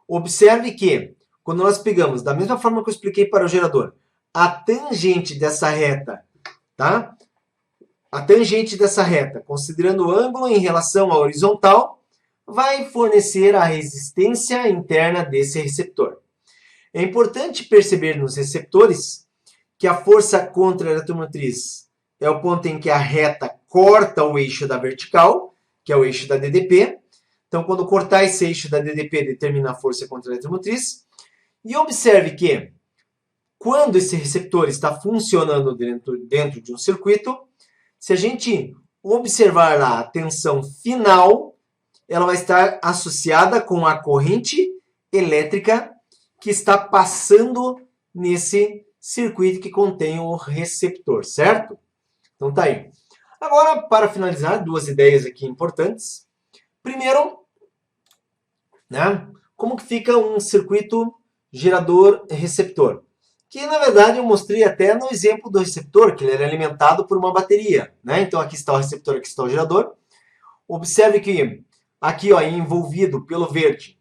Observe que, quando nós pegamos, da mesma forma que eu expliquei para o gerador, a tangente dessa reta, tá? A tangente dessa reta, considerando o ângulo em relação à horizontal, vai fornecer a resistência interna desse receptor. É importante perceber nos receptores que a força contra a eletromotriz é o ponto em que a reta corta o eixo da vertical, que é o eixo da DDP. Então, quando cortar esse eixo da DDP, determina a força contra a eletromotriz. E observe que, quando esse receptor está funcionando dentro de um circuito, se a gente observar lá a tensão final, ela vai estar associada com a corrente elétrica que está passando nesse circuito que contém o receptor, certo? Então tá aí. Agora, para finalizar, duas ideias aqui importantes. Primeiro, né, como que fica um circuito gerador-receptor? Que, na verdade, eu mostrei até no exemplo do receptor, que ele era alimentado por uma bateria, né? Então, aqui está o receptor, aqui está o gerador. Observe que aqui, ó, envolvido pelo verde,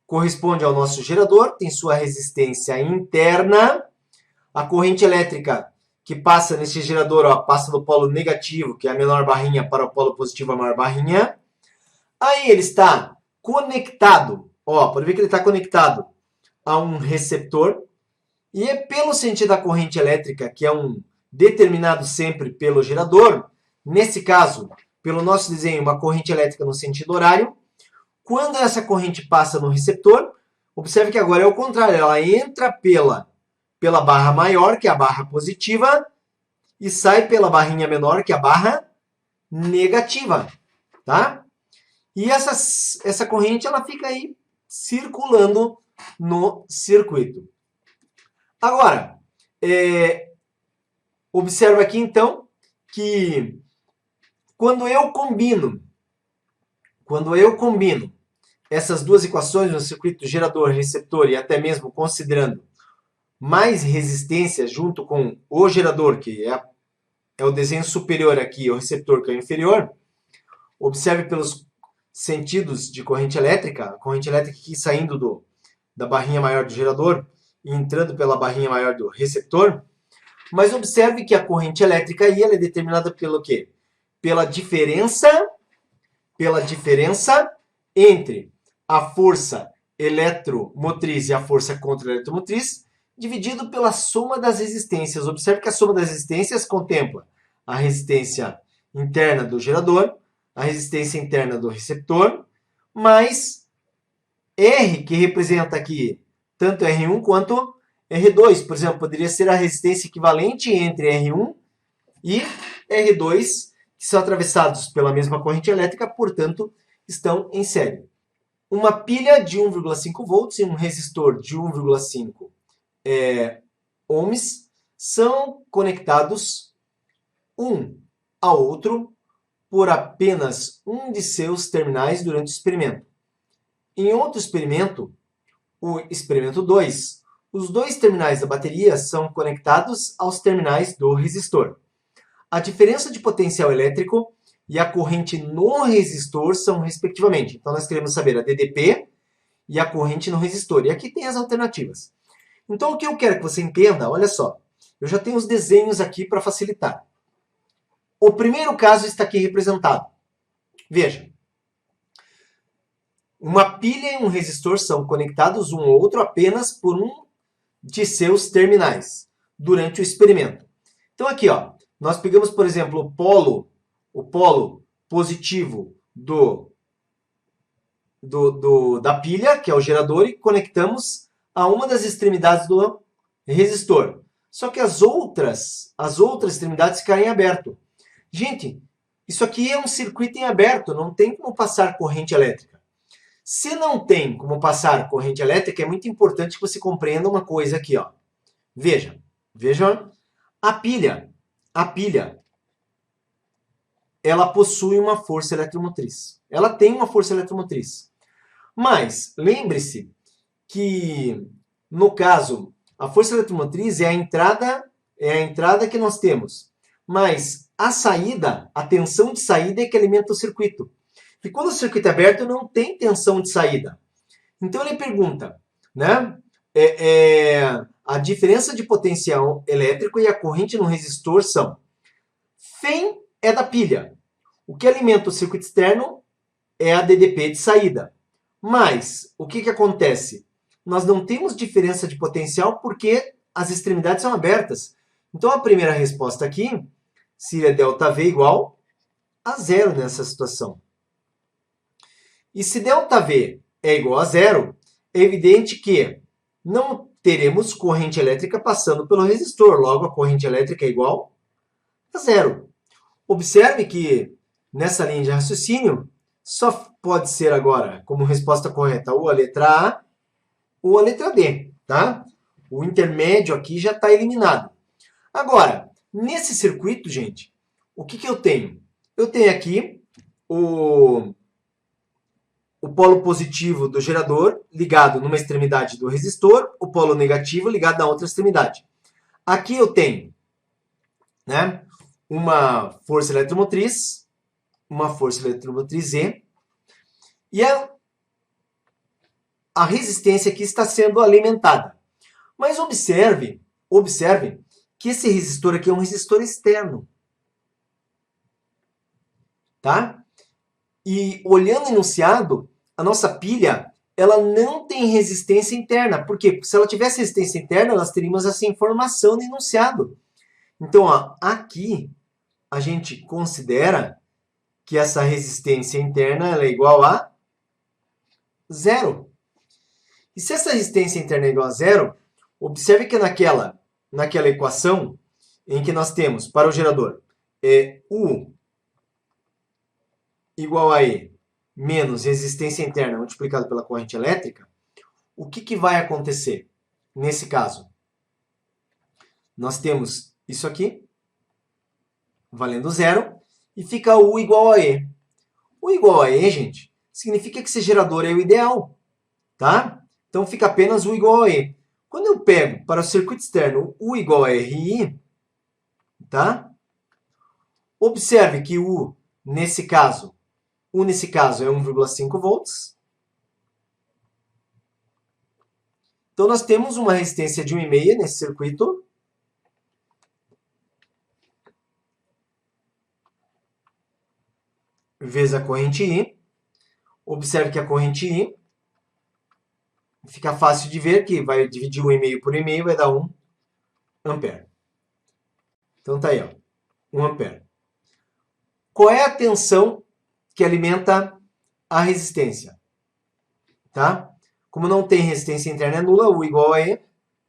corresponde ao nosso gerador, tem sua resistência interna. A corrente elétrica que passa nesse gerador, ó, passa do polo negativo, que é a menor barrinha, para o polo positivo, a maior barrinha. Aí ele está conectado, ó, pode ver que ele está conectado a um receptor. E é pelo sentido da corrente elétrica, que é um determinado sempre pelo gerador, nesse caso, pelo nosso desenho, uma corrente elétrica no sentido horário. Quando essa corrente passa no receptor, observe que agora é o contrário, ela entra pela barra maior, que é a barra positiva, e sai pela barrinha menor, que é a barra negativa, tá? E essa corrente ela fica aí circulando no circuito. Agora, observa aqui então que quando eu combino essas duas equações no circuito gerador-receptor e até mesmo considerando mais resistência junto com o gerador, que é o desenho superior aqui, o receptor que é o inferior, observe pelos sentidos de corrente elétrica, a corrente elétrica aqui saindo da barrinha maior do gerador e entrando pela barrinha maior do receptor, mas observe que a corrente elétrica aí ela é determinada pelo quê? Pela diferença entre a força eletromotriz e a força contra a eletromotriz, dividido pela soma das resistências. Observe que a soma das resistências contempla a resistência interna do gerador, a resistência interna do receptor, mais R, que representa aqui tanto R1 quanto R2. Por exemplo, poderia ser a resistência equivalente entre R1 e R2, que são atravessados pela mesma corrente elétrica, portanto, estão em série. Uma pilha de 1,5 volts e um resistor de 1,5 ohms são conectados um ao outro por apenas um de seus terminais durante o experimento. Em outro experimento, o experimento 2, os dois terminais da bateria são conectados aos terminais do resistor. A diferença de potencial elétrico e a corrente no resistor são respectivamente. Então, nós queremos saber a DDP e a corrente no resistor. E aqui tem as alternativas. Então, o que eu quero que você entenda, olha só, eu já tenho os desenhos aqui para facilitar. O primeiro caso está aqui representado. Veja, Uma pilha e um resistor são conectados um ao outro apenas por um de seus terminais durante o experimento. Então aqui, ó, nós pegamos, por exemplo, o polo positivo da pilha, que é o gerador, e conectamos a uma das extremidades do resistor. Só que as outras extremidades ficarem em aberto. Gente, isso aqui é um circuito em aberto, não tem como passar corrente elétrica. Se não tem como passar corrente elétrica, é muito importante que você compreenda uma coisa aqui, ó. Veja, a pilha, ela possui uma força eletromotriz. Ela tem uma força eletromotriz. Mas, lembre-se que, no caso, a força eletromotriz é a entrada que nós temos. Mas a saída, a tensão de saída é que alimenta o circuito. E quando o circuito é aberto, não tem tensão de saída. Então ele pergunta, né? A diferença de potencial elétrico e a corrente no resistor são: Φ é da pilha. O que alimenta o circuito externo é a DDP de saída. Mas o que acontece? Nós não temos diferença de potencial porque as extremidades são abertas. Então a primeira resposta aqui seria ΔV igual a zero nessa situação. E se ΔV é igual a zero, é evidente que não teremos corrente elétrica passando pelo resistor. Logo, a corrente elétrica é igual a zero. Observe que nessa linha de raciocínio só pode ser agora, como resposta correta, ou a letra A ou a letra D, tá? O intermédio aqui já está eliminado. Agora, nesse circuito, gente, o que eu tenho? Eu tenho aqui o polo positivo do gerador ligado numa extremidade do resistor, o polo negativo ligado na outra extremidade. Aqui eu tenho, né, uma força eletromotriz E, e a resistência aqui está sendo alimentada. Mas observe que esse resistor aqui é um resistor externo. Tá? E olhando o enunciado, a nossa pilha, ela não tem resistência interna. Por quê? Porque se ela tivesse resistência interna, nós teríamos essa informação no enunciado. Então, ó, aqui a gente considera que essa resistência interna ela é igual a zero. E se essa resistência interna é igual a zero, observe que naquela equação em que nós temos para o gerador U igual a E menos resistência interna multiplicado pela corrente elétrica, o que vai acontecer nesse caso? Nós temos isso aqui, valendo zero, e fica U igual a E. U igual a E, gente, significa que esse gerador é o ideal, tá? Então fica apenas U igual a E. Quando eu pego para o circuito externo U igual a RI, tá? Observe que U nesse caso é 1,5 volts. Então nós temos uma resistência de 1,5 nesse circuito. Vezes a corrente I. Observe que a corrente I fica fácil de ver que vai dividir 1,5 por 1,5 vai dar 1 ampere. Então tá aí, ó, 1 ampere. Qual é a tensão que alimenta a resistência? Tá? Como não tem resistência interna é nula, U igual a E,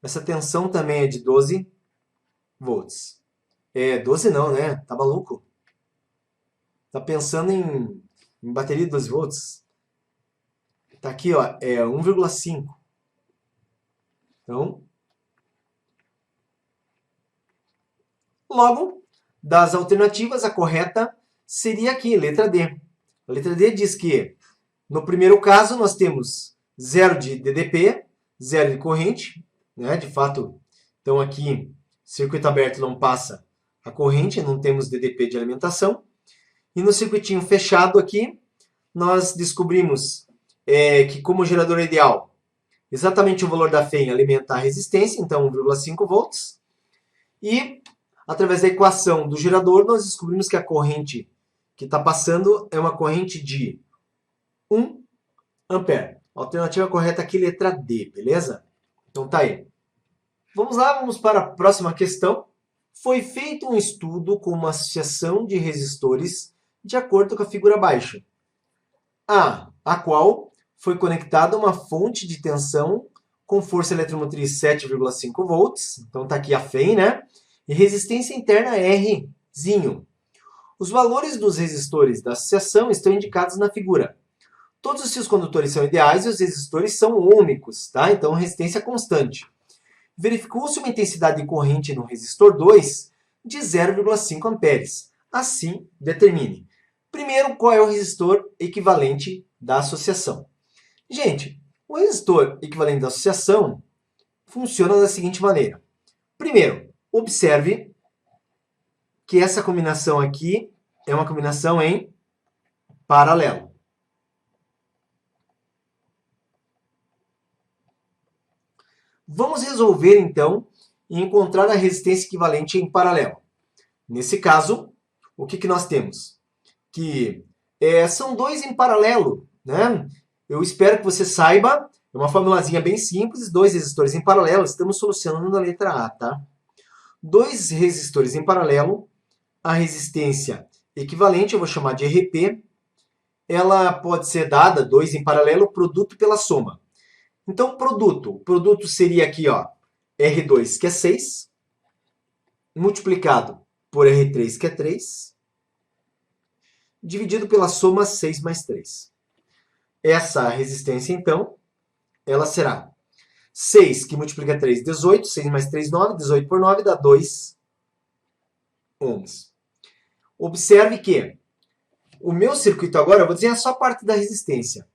essa tensão também é de 12 volts. 12 não, né? Tá maluco? Tá pensando em bateria de 12 volts? Tá aqui, ó, é 1,5. Então, logo, das alternativas, a correta seria aqui, letra D. A letra D diz que, no primeiro caso, nós temos 0 de DDP, 0 de corrente, né? De fato, então aqui, circuito aberto não passa a corrente, não temos DDP de alimentação. E no circuitinho fechado aqui, nós descobrimos que como o gerador é ideal, exatamente o valor da FEM alimenta a resistência, então 1,5 volts. E, através da equação do gerador, nós descobrimos que a corrente que está passando é uma corrente de 1 ampere. Alternativa correta aqui, letra D, beleza? Então tá aí. Vamos lá, vamos para a próxima questão. Foi feito um estudo com uma associação de resistores de acordo com a figura abaixo. A qual foi conectada uma fonte de tensão com força eletromotriz 7,5 volts. Então tá aqui a FEM, né? E resistência interna Rzinho. Os valores dos resistores da associação estão indicados na figura. Todos os seus condutores são ideais e os resistores são ômicos, tá? Então resistência constante. Verificou-se uma intensidade de corrente no resistor 2 de 0,5 amperes. Assim, determine. Primeiro, qual é o resistor equivalente da associação? Gente, o resistor equivalente da associação funciona da seguinte maneira. Primeiro, observe que essa combinação aqui é uma combinação em paralelo. Vamos resolver, então, e encontrar a resistência equivalente em paralelo. Nesse caso, o que nós temos? Que são dois em paralelo, né? Eu espero que você saiba, é uma formulazinha bem simples, dois resistores em paralelo, estamos solucionando na letra A, tá? Dois resistores em paralelo, a resistência equivalente, eu vou chamar de RP, ela pode ser dada, dois em paralelo, produto pela soma. Então, o produto seria aqui, ó, R2, que é 6, multiplicado por R3, que é 3, dividido pela soma 6 mais 3. Essa resistência, então, ela será 6, que multiplica 3, 18, 6 mais 3, 9, 18 por 9 dá 2 ohms. Observe que o meu circuito agora, eu vou desenhar só a parte da resistência.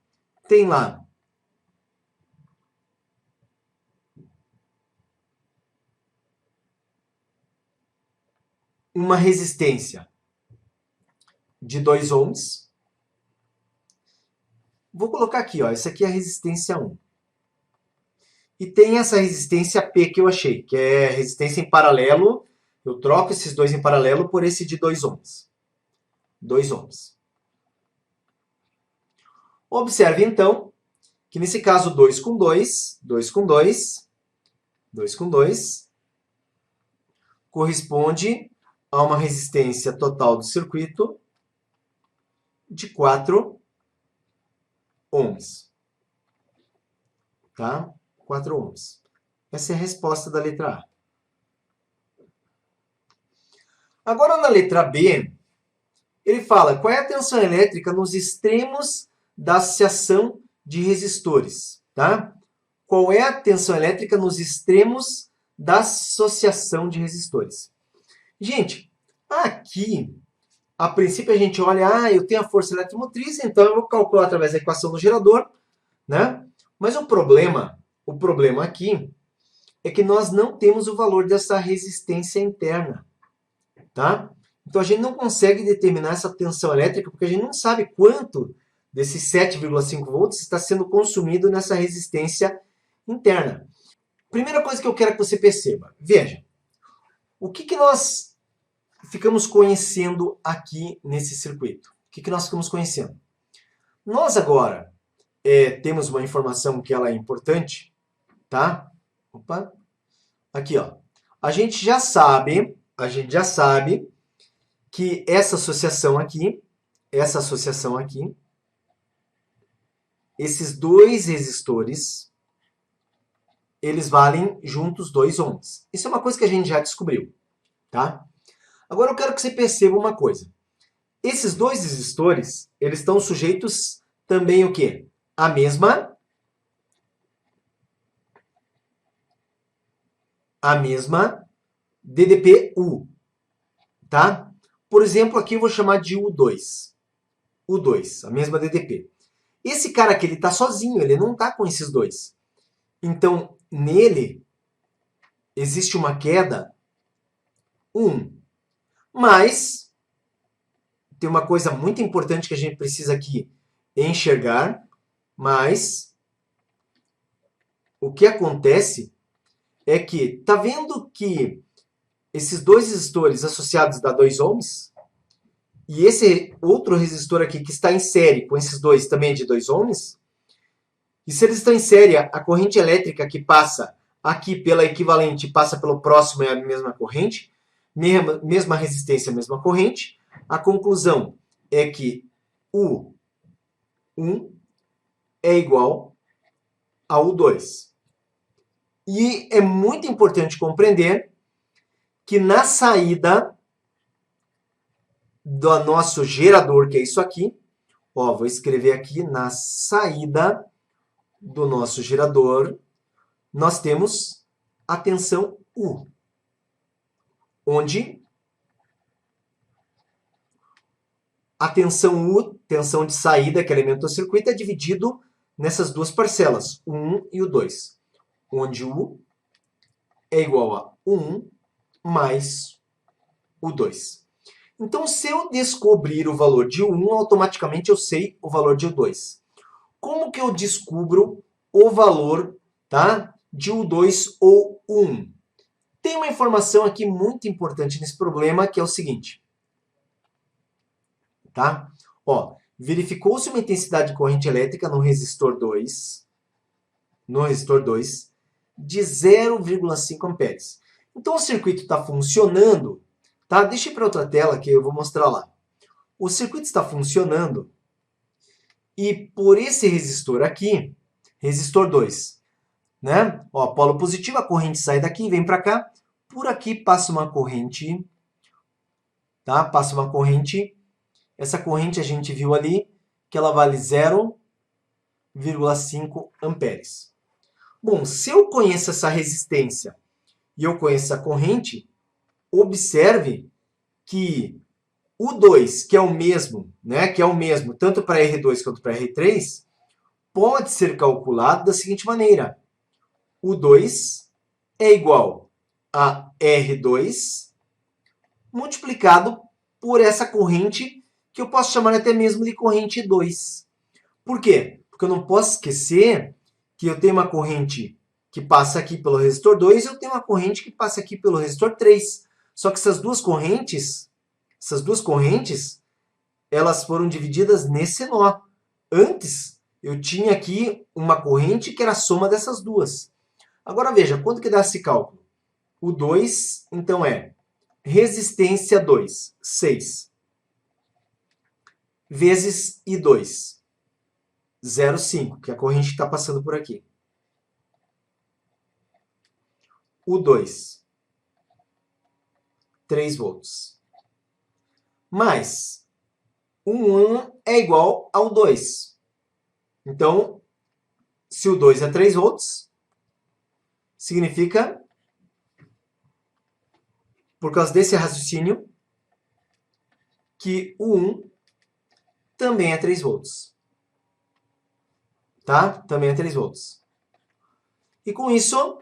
Tem lá uma resistência de 2 ohms. Vou colocar aqui, ó, essa aqui é a resistência 1. E tem essa resistência P que eu achei, que é resistência em paralelo. Eu troco esses dois em paralelo por esse de 2 ohms. 2 ohms. Observe, então, que nesse caso 2 com 2, 2 com 2, 2 com 2, corresponde a uma resistência total do circuito de 4 ohms. Tá? 4 ohms. Essa é a resposta da letra A. Agora, na letra B, ele fala qual é a tensão elétrica nos extremos da associação de resistores. Tá? Qual é a tensão elétrica nos extremos da associação de resistores? Gente, aqui, a princípio a gente olha, eu tenho a força eletromotriz, então eu vou calcular através da equação do gerador, né? Mas o problema aqui é que nós não temos o valor dessa resistência interna, tá? Então a gente não consegue determinar essa tensão elétrica porque a gente não sabe quanto desses 7,5 volts está sendo consumido nessa resistência interna. Primeira coisa que eu quero que você perceba, veja, o que nós ficamos conhecendo aqui nesse circuito? O que nós ficamos conhecendo? Nós agora temos uma informação que ela é importante, tá? Opa, aqui, ó. A gente já sabe que essa associação aqui, esses dois resistores, eles valem juntos 2 ohms. Isso é uma coisa que a gente já descobriu, tá? Agora eu quero que você perceba uma coisa. Esses dois resistores, eles estão sujeitos também o quê? A mesma DDP-U, tá? Por exemplo, aqui eu vou chamar de U2. U2, a mesma DDP. Esse cara aqui, ele está sozinho, ele não está com esses dois. Então, nele, existe uma queda 1. Mas, tem uma coisa muito importante que a gente precisa aqui enxergar, mas o que acontece é que, tá vendo que esses dois resistores associados dá 2 ohms? E esse outro resistor aqui que está em série com esses dois também é de 2 ohms? E se eles estão em série, a corrente elétrica que passa aqui pela equivalente passa pelo próximo é a mesma corrente, mesma resistência, mesma corrente. A conclusão é que U1 é igual a U2. E é muito importante compreender que na saída do nosso gerador, que é isso aqui, ó, vou escrever aqui, na saída do nosso gerador, nós temos a tensão U, onde a tensão U, tensão de saída, que alimenta o circuito, é dividido nessas duas parcelas, o 1 e o 2, onde U é igual a 1 mais o 2. Então, se eu descobrir o valor de U1, automaticamente eu sei o valor de U2. Como que eu descubro o valor, tá, de U2 ou U1? Tem uma informação aqui muito importante nesse problema, que é o seguinte. Tá? Ó, verificou-se uma intensidade de corrente elétrica no resistor 2, de 0,5 amperes. Então, o circuito está funcionando, tá? Deixa eu ir para outra tela que eu vou mostrar lá. O circuito está funcionando e por esse resistor aqui, resistor 2, né? Ó, polo positivo, a corrente sai daqui e vem para cá. Por aqui passa uma corrente, tá? Passa uma corrente. Essa corrente a gente viu ali que ela vale 0,5 amperes. Bom, se eu conheço essa resistência e eu conheço a corrente, observe que o 2, que é o mesmo, né, que é o mesmo tanto para R2 quanto para R3, pode ser calculado da seguinte maneira. O 2 é igual a R2 multiplicado por essa corrente, que eu posso chamar até mesmo de corrente 2. Por quê? Porque eu não posso esquecer que eu tenho uma corrente que passa aqui pelo resistor 2 e eu tenho uma corrente que passa aqui pelo resistor 3. Só que essas duas correntes, elas foram divididas nesse nó. Antes, eu tinha aqui uma corrente que era a soma dessas duas. Agora veja, quanto que dá esse cálculo? O 2, então, é resistência 2, 6, vezes I2, 0,5, que é a corrente que está passando por aqui. O 2, 3 volts. Mais o 1 é igual ao 2. Então, se o 2 é 3 volts, significa, por causa desse raciocínio, que o 1 também é 3 volts. Tá? Também é 3 volts. E com isso,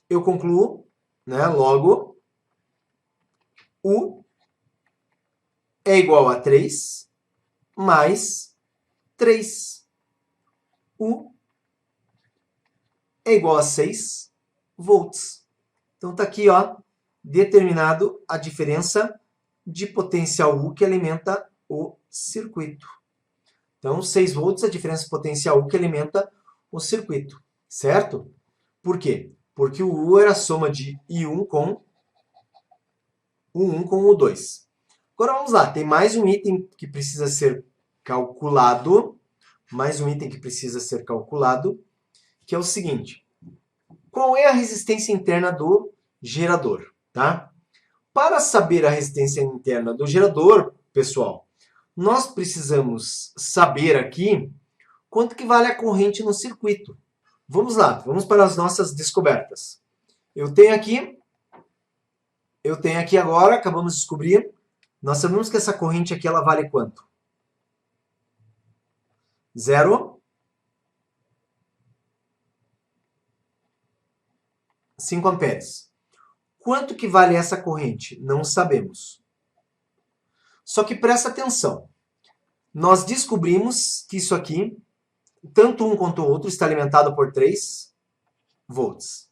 eu concluo, né, logo, U é igual a 3 mais 3. U é igual a 6 volts. Então, está aqui, ó, determinado a diferença de potencial U que alimenta o circuito. Então, 6 volts é a diferença de potencial U que alimenta o circuito, certo? Por quê? Porque o U era a soma de I1 com o 1 com o 2. Agora vamos lá, tem mais um item que precisa ser calculado, que é o seguinte. Qual é a resistência interna do gerador? Tá? Para saber a resistência interna do gerador, pessoal, nós precisamos saber aqui quanto que vale a corrente no circuito. Vamos lá, vamos para as nossas descobertas. Eu tenho aqui agora, acabamos de descobrir, nós sabemos que essa corrente aqui ela vale quanto? 0,5 amperes. Quanto que vale essa corrente? Não sabemos. Só que presta atenção. Nós descobrimos que isso aqui, tanto um quanto o outro, está alimentado por 3 volts.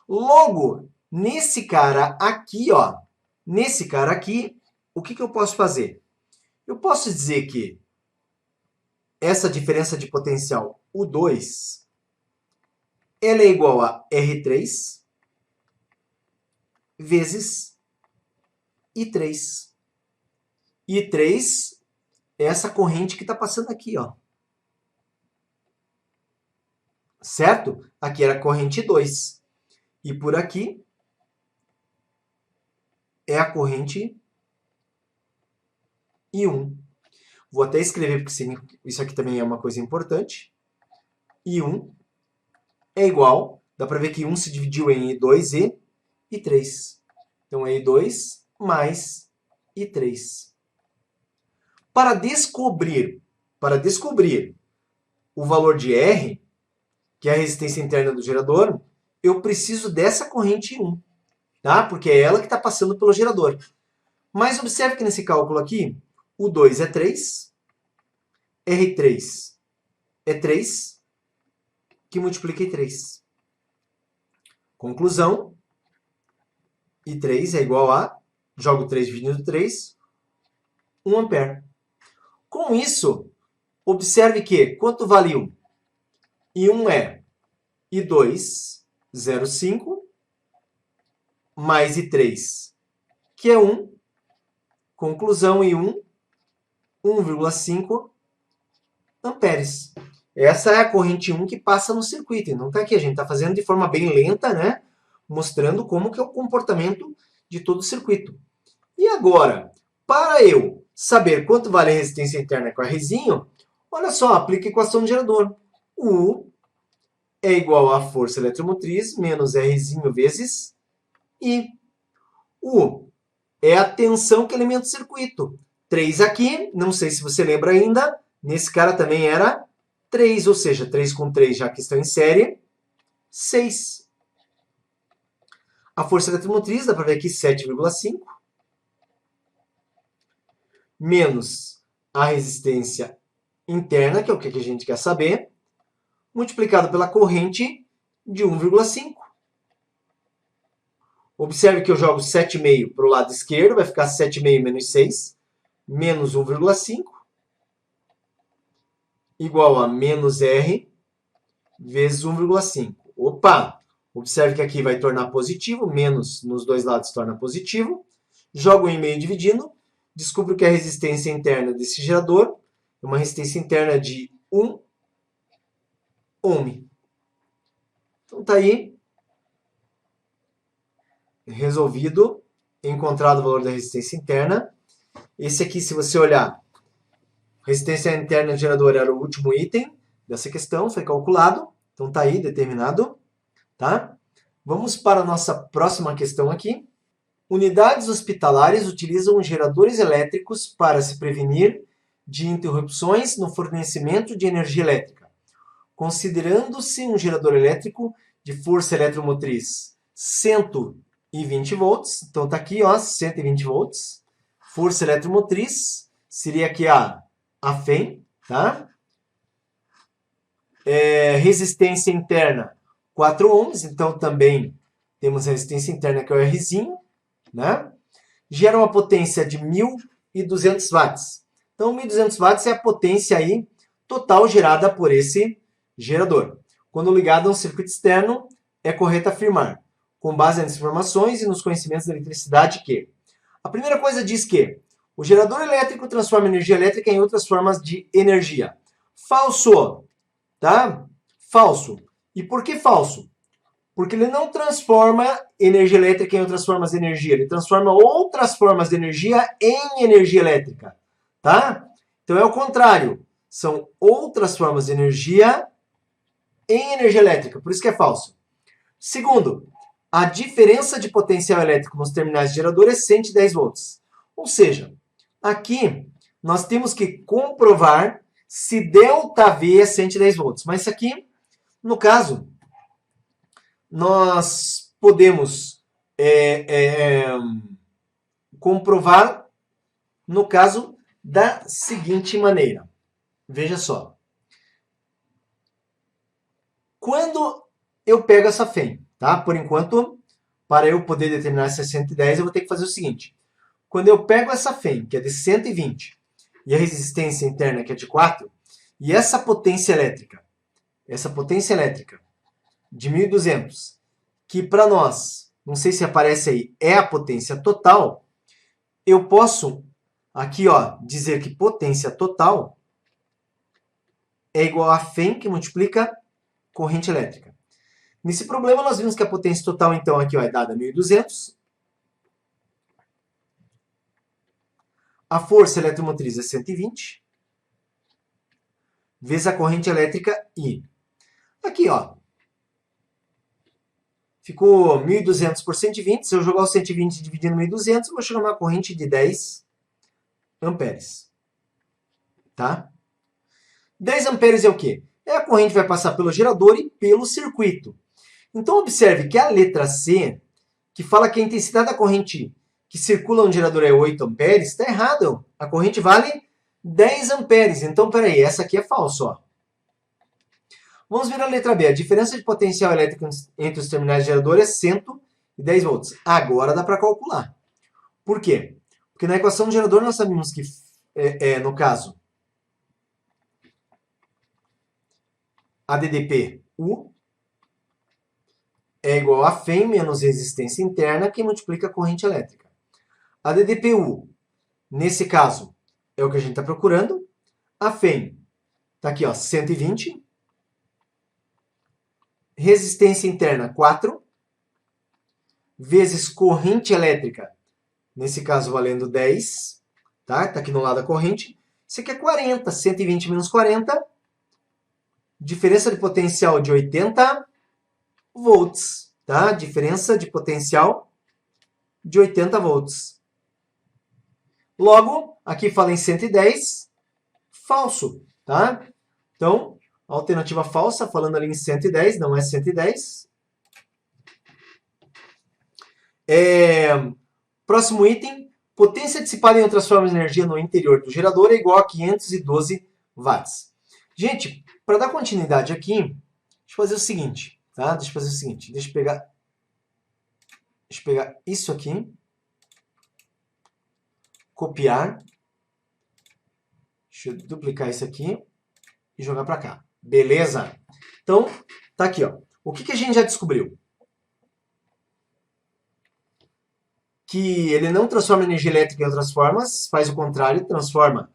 Logo, nesse cara aqui, ó, o que eu posso fazer? Eu posso dizer que essa diferença de potencial U2, ela é igual a R3 vezes I3. I3 é essa corrente que está passando aqui, ó. Certo? Aqui era a corrente 2. E por aqui é a corrente I1. Vou até escrever, porque isso aqui também é uma coisa importante. I1 é igual, dá para ver que I1 se dividiu em I2 e I3. Então, é I2 mais I3. Para descobrir o valor de R, que é a resistência interna do gerador, eu preciso dessa corrente I1, tá? Porque é ela que está passando pelo gerador. Mas observe que nesse cálculo aqui, o 2 é 3, R3 é 3, que multiplica em 3. Conclusão, I3 é igual a, jogo 3 dividindo 3, 1 ampere. Com isso, observe que, quanto vale I1? I1 é I2, 0,5, mais I3, que é 1. Conclusão, I1, 1,5 amperes. Essa é a corrente 1 que passa no circuito. Então tá aqui, a gente está fazendo de forma bem lenta, né? Mostrando como que é o comportamento de todo o circuito. E agora, para eu saber quanto vale a resistência interna com a Rzinho, olha só, aplica a equação do gerador. U é igual à força eletromotriz menos Rzinho vezes I. U é a tensão que alimenta o circuito. 3 aqui, não sei se você lembra ainda, nesse cara também era 3, ou seja, 3 com 3 já que estão em série, 6. A força eletromotriz, dá para ver aqui 7,5, menos a resistência interna, que é o que a gente quer saber, multiplicado pela corrente de 1,5. Observe que eu jogo 7,5 para o lado esquerdo, vai ficar 7,5 menos 6, menos 1,5, igual a menos R vezes 1,5. Opa! Observe que aqui vai tornar positivo, menos nos dois lados torna positivo. Jogo 1,5 dividindo, descubro que a resistência interna desse gerador é uma resistência interna de 1 ohm. Então está aí resolvido, encontrado o valor da resistência interna. Esse aqui, se você olhar, resistência interna do gerador era o último item dessa questão, foi calculado. Então está aí determinado. Tá? Vamos para a nossa próxima questão aqui. Unidades hospitalares utilizam geradores elétricos para se prevenir de interrupções no fornecimento de energia elétrica, considerando-se um gerador elétrico de força eletromotriz 120 volts. Então está aqui, ó, 120 volts. Força eletromotriz seria aqui a FEM, tá? Resistência interna 4 ohms, então também temos a resistência interna que é o Rzinho, né? Gera uma potência de 1.200 watts. Então 1.200 watts é a potência aí total gerada por esse gerador. Quando ligado a um circuito externo, é correto afirmar, com base nas informações e nos conhecimentos da eletricidade, que a primeira coisa diz que o gerador elétrico transforma energia elétrica em outras formas de energia. Falso, tá? Falso. E por que falso? Porque ele não transforma energia elétrica em outras formas de energia. Ele transforma outras formas de energia em energia elétrica. Tá? Então é o contrário. São outras formas de energia em energia elétrica. Por isso que é falso. Segundo, a diferença de potencial elétrico nos terminais de gerador é 110 volts. Ou seja, aqui nós temos que comprovar se ΔV é 110 volts. Mas isso aqui, no caso, nós podemos comprovar no caso da seguinte maneira. Veja só. Quando eu pego essa FEM, tá? Por enquanto, para eu poder determinar se é 110, eu vou ter que fazer o seguinte. Quando eu pego essa FEM, que é de 120, e a resistência interna, que é de 4, E essa potência elétrica de 1.200, que para nós, não sei se aparece aí, é a potência total, eu posso aqui, ó, dizer que potência total é igual a Fm que multiplica corrente elétrica. Nesse problema, nós vimos que a potência total, então, aqui ó, é dada a 1.200. A força eletromotriz é 120. Vezes a corrente elétrica I. Aqui, ó. Ficou 1.200 por 120. Se eu jogar o 120 dividindo 1.200, eu vou chegar numa corrente de 10 amperes. Tá? 10 amperes é o quê? É a corrente que vai passar pelo gerador e pelo circuito. Então, observe que a letra C, que fala que a intensidade da corrente que circula no gerador é 8 amperes, está errado. A corrente vale 10 amperes. Então, peraí, essa aqui é falso, ó. Vamos ver a letra B. A diferença de potencial elétrico entre os terminais de gerador é 110 volts. Agora dá para calcular. Por quê? Porque na equação do gerador nós sabemos que, no caso, a DDP-U é igual a Fm menos resistência interna, que multiplica a corrente elétrica. A DDP-U, nesse caso, é o que a gente está procurando. A Fm está aqui, ó, 120. Resistência interna, 4. Vezes corrente elétrica, nesse caso valendo 10. Tá? Está aqui no lado da corrente. Isso aqui é 40. 120 menos 40. Diferença de potencial de 80 volts. Tá? Diferença de potencial de 80 volts. Logo, aqui fala em 110, falso, tá? Então, alternativa falsa, falando ali em 110, não é 110. Próximo item, potência dissipada em outras formas de energia no interior do gerador é igual a 512 watts. Gente, para dar continuidade aqui, deixa eu fazer o seguinte, tá? Deixa eu pegar isso aqui. Copiar. Deixa eu duplicar isso aqui e jogar para cá. Beleza? Então, tá aqui, ó. O que a gente já descobriu? Que ele não transforma energia elétrica em outras formas, faz o contrário, transforma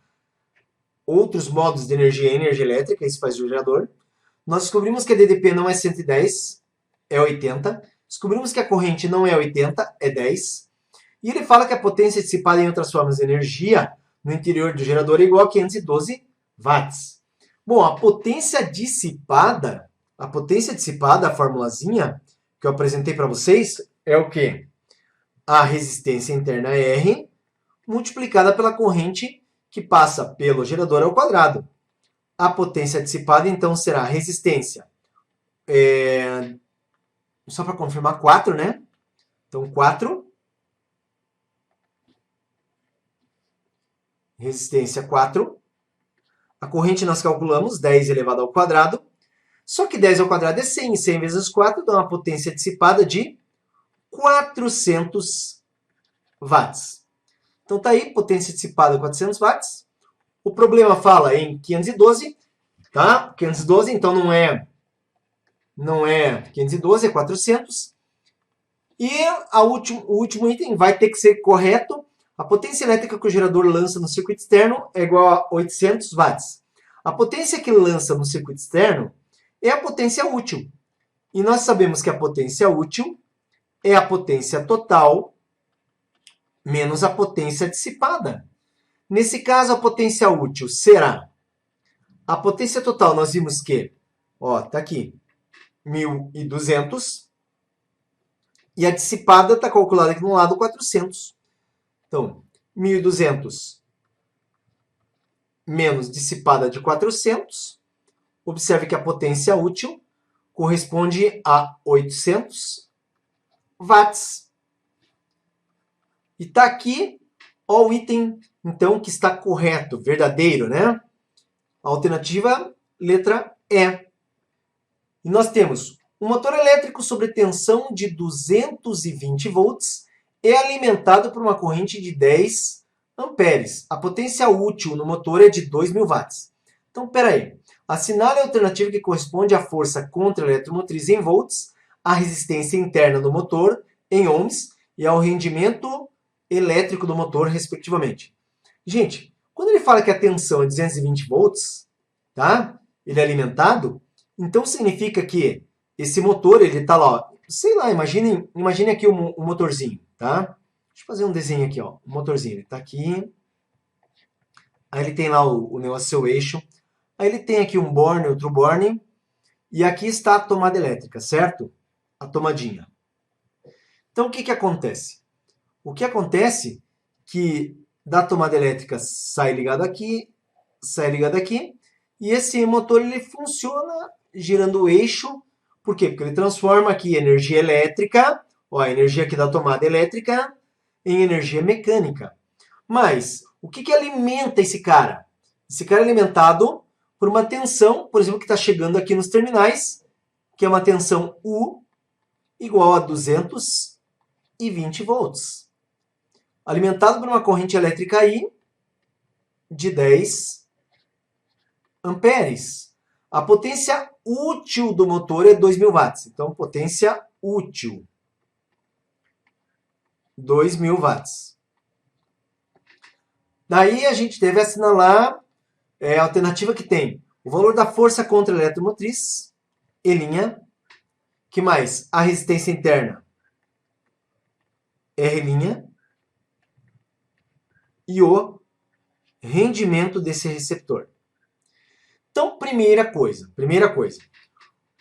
outros modos de energia em energia elétrica, isso faz o gerador. Nós descobrimos que a DDP não é 110, é 80. Descobrimos que a corrente não é 80, é 10. E ele fala que a potência dissipada em outras formas de energia no interior do gerador é igual a 512 watts. Bom, a potência dissipada, a formulazinha que eu apresentei para vocês, é o quê? A resistência interna R multiplicada pela corrente que passa pelo gerador ao quadrado. A potência dissipada, então, será a resistência. Só para confirmar, 4, né? Então, 4. Resistência 4. A corrente nós calculamos, 10 elevado ao quadrado. Só que 10 ao quadrado é 100. 100 vezes 4 dá uma potência dissipada de 400 watts. Então tá aí, potência dissipada 400 watts. O problema fala em 512, tá? 512, então não é 512, é 400. E o último item vai ter que ser correto. A potência elétrica que o gerador lança no circuito externo é igual a 800 watts. A potência que ele lança no circuito externo é a potência útil. E nós sabemos que a potência útil é a potência total menos a potência dissipada. Nesse caso, a potência útil será a potência total. Nós vimos que, ó, tá aqui, 1.200. E a dissipada está calculada aqui no lado 400. Então, 1.200 menos dissipada de 400. Observe que a potência útil corresponde a 800 watts. E está aqui, ó, o item, então, que está correto, verdadeiro, né? Alternativa, letra E. E nós temos um motor elétrico sobre tensão de 220 volts é alimentado por uma corrente de 10 amperes. A potência útil no motor é de 2.000 watts. Então, peraí. Assinale a alternativa que corresponde à força contra-eletromotriz em volts, à resistência interna do motor em ohms e ao rendimento elétrico do motor, respectivamente. Gente, quando ele fala que a tensão é 220 volts, tá? Ele é alimentado, então significa que esse motor, ele tá lá, ó, sei lá, imagine aqui um motorzinho, tá? Deixa eu fazer um desenho aqui, ó, o motorzinho, ele tá aqui, aí ele tem lá o negócio, seu eixo, aí ele tem aqui um borne, outro borne, e aqui está a tomada elétrica, certo? A tomadinha. Então, o que que acontece? O que acontece é que da tomada elétrica sai ligado aqui, e esse motor ele funciona girando o eixo. Por quê? Porque ele transforma aqui energia elétrica, ó, a energia aqui da tomada elétrica, em energia mecânica. Mas, o que que alimenta esse cara? Esse cara é alimentado por uma tensão, por exemplo, que está chegando aqui nos terminais, que é uma tensão U igual a 220 volts. Alimentado por uma corrente elétrica I de 10 amperes. A potência útil do motor é 2.000 watts. Então, potência útil, 2.000 watts. Daí a gente deve assinalar a alternativa que tem o valor da força contra a eletromotriz, E', que mais? A resistência interna, R', e o rendimento desse receptor. Então, primeira coisa,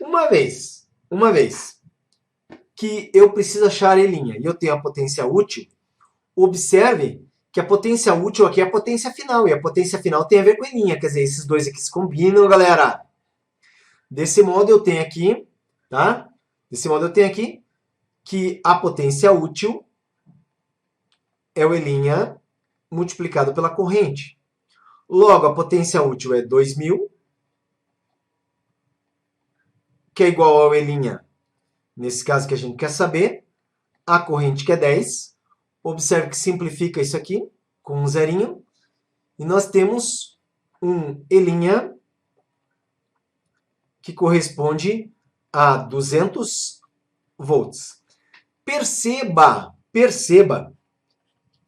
uma vez que eu preciso achar E' e eu tenho a potência útil, observe que a potência útil aqui é a potência final, e a potência final tem a ver com E', quer dizer, esses dois aqui se combinam, galera. Desse modo eu tenho aqui, tá? Desse modo eu tenho aqui que a potência útil é o E' multiplicado pela corrente. Logo, a potência útil é 2.000, que é igual ao E', nesse caso que a gente quer saber, a corrente que é 10. Observe que simplifica isso aqui com um zerinho. E nós temos um E' que corresponde a 200 volts. Perceba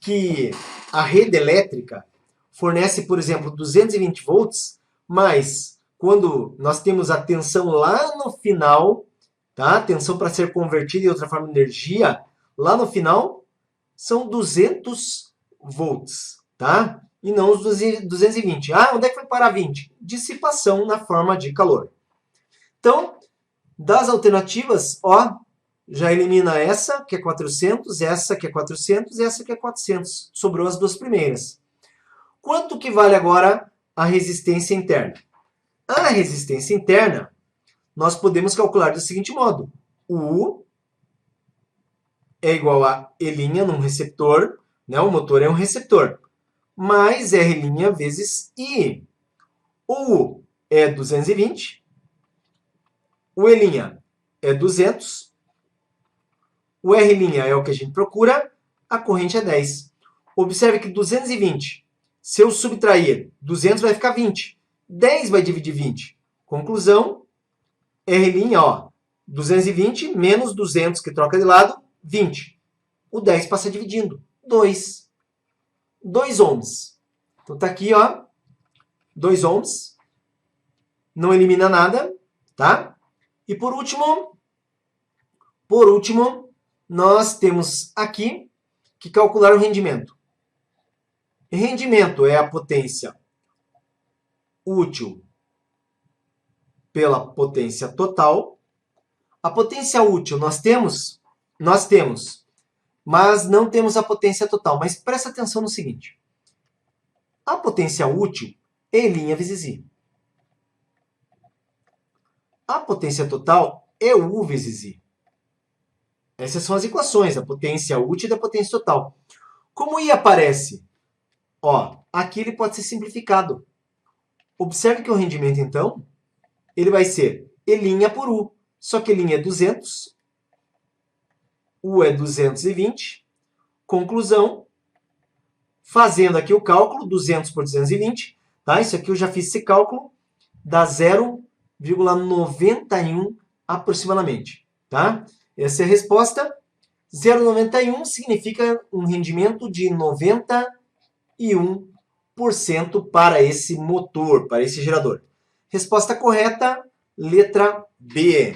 que a rede elétrica fornece, por exemplo, 220 volts, mas quando nós temos a tensão lá no final, tá? Tensão para ser convertida em outra forma de energia, lá no final são 200 volts, tá? E não os 220. Ah, onde é que foi parar 20? Dissipação na forma de calor. Então, das alternativas, ó, já elimina essa, que é 400, essa que é 400 e essa que é 400. Sobrou as duas primeiras. Quanto que vale agora a resistência interna? A resistência interna, nós podemos calcular do seguinte modo. U é igual a E' num receptor, né? O motor é um receptor, mais R' vezes I. O U é 220, o E' é 200, o R' é o que a gente procura, a corrente é 10. Observe que 220, se eu subtrair 200 vai ficar 20. 10 vai dividir 20. Conclusão, R', ó, 220 menos 200, que troca de lado, 20. O 10 passa dividindo. 2. 2 ohms. Então tá aqui, ó, 2 ohms. Não elimina nada, tá? E por último, nós temos aqui que calcular o rendimento. Rendimento é a potência útil pela potência total. A potência útil nós temos, mas não temos a potência total. Mas presta atenção no seguinte. A potência útil é E' vezes I. A potência total é U vezes I. Essas são as equações, a potência útil e da potência total. Como I aparece? Ó, aqui ele pode ser simplificado. Observe que o rendimento, então, ele vai ser E' por U. Só que E' é 200, U é 220. Conclusão, fazendo aqui o cálculo, 200 por 220, tá? Isso aqui eu já fiz esse cálculo. dá 0,91 aproximadamente, tá? Essa é a resposta. 0,91 significa um rendimento de 91% para esse motor, para esse gerador. Resposta correta, letra B.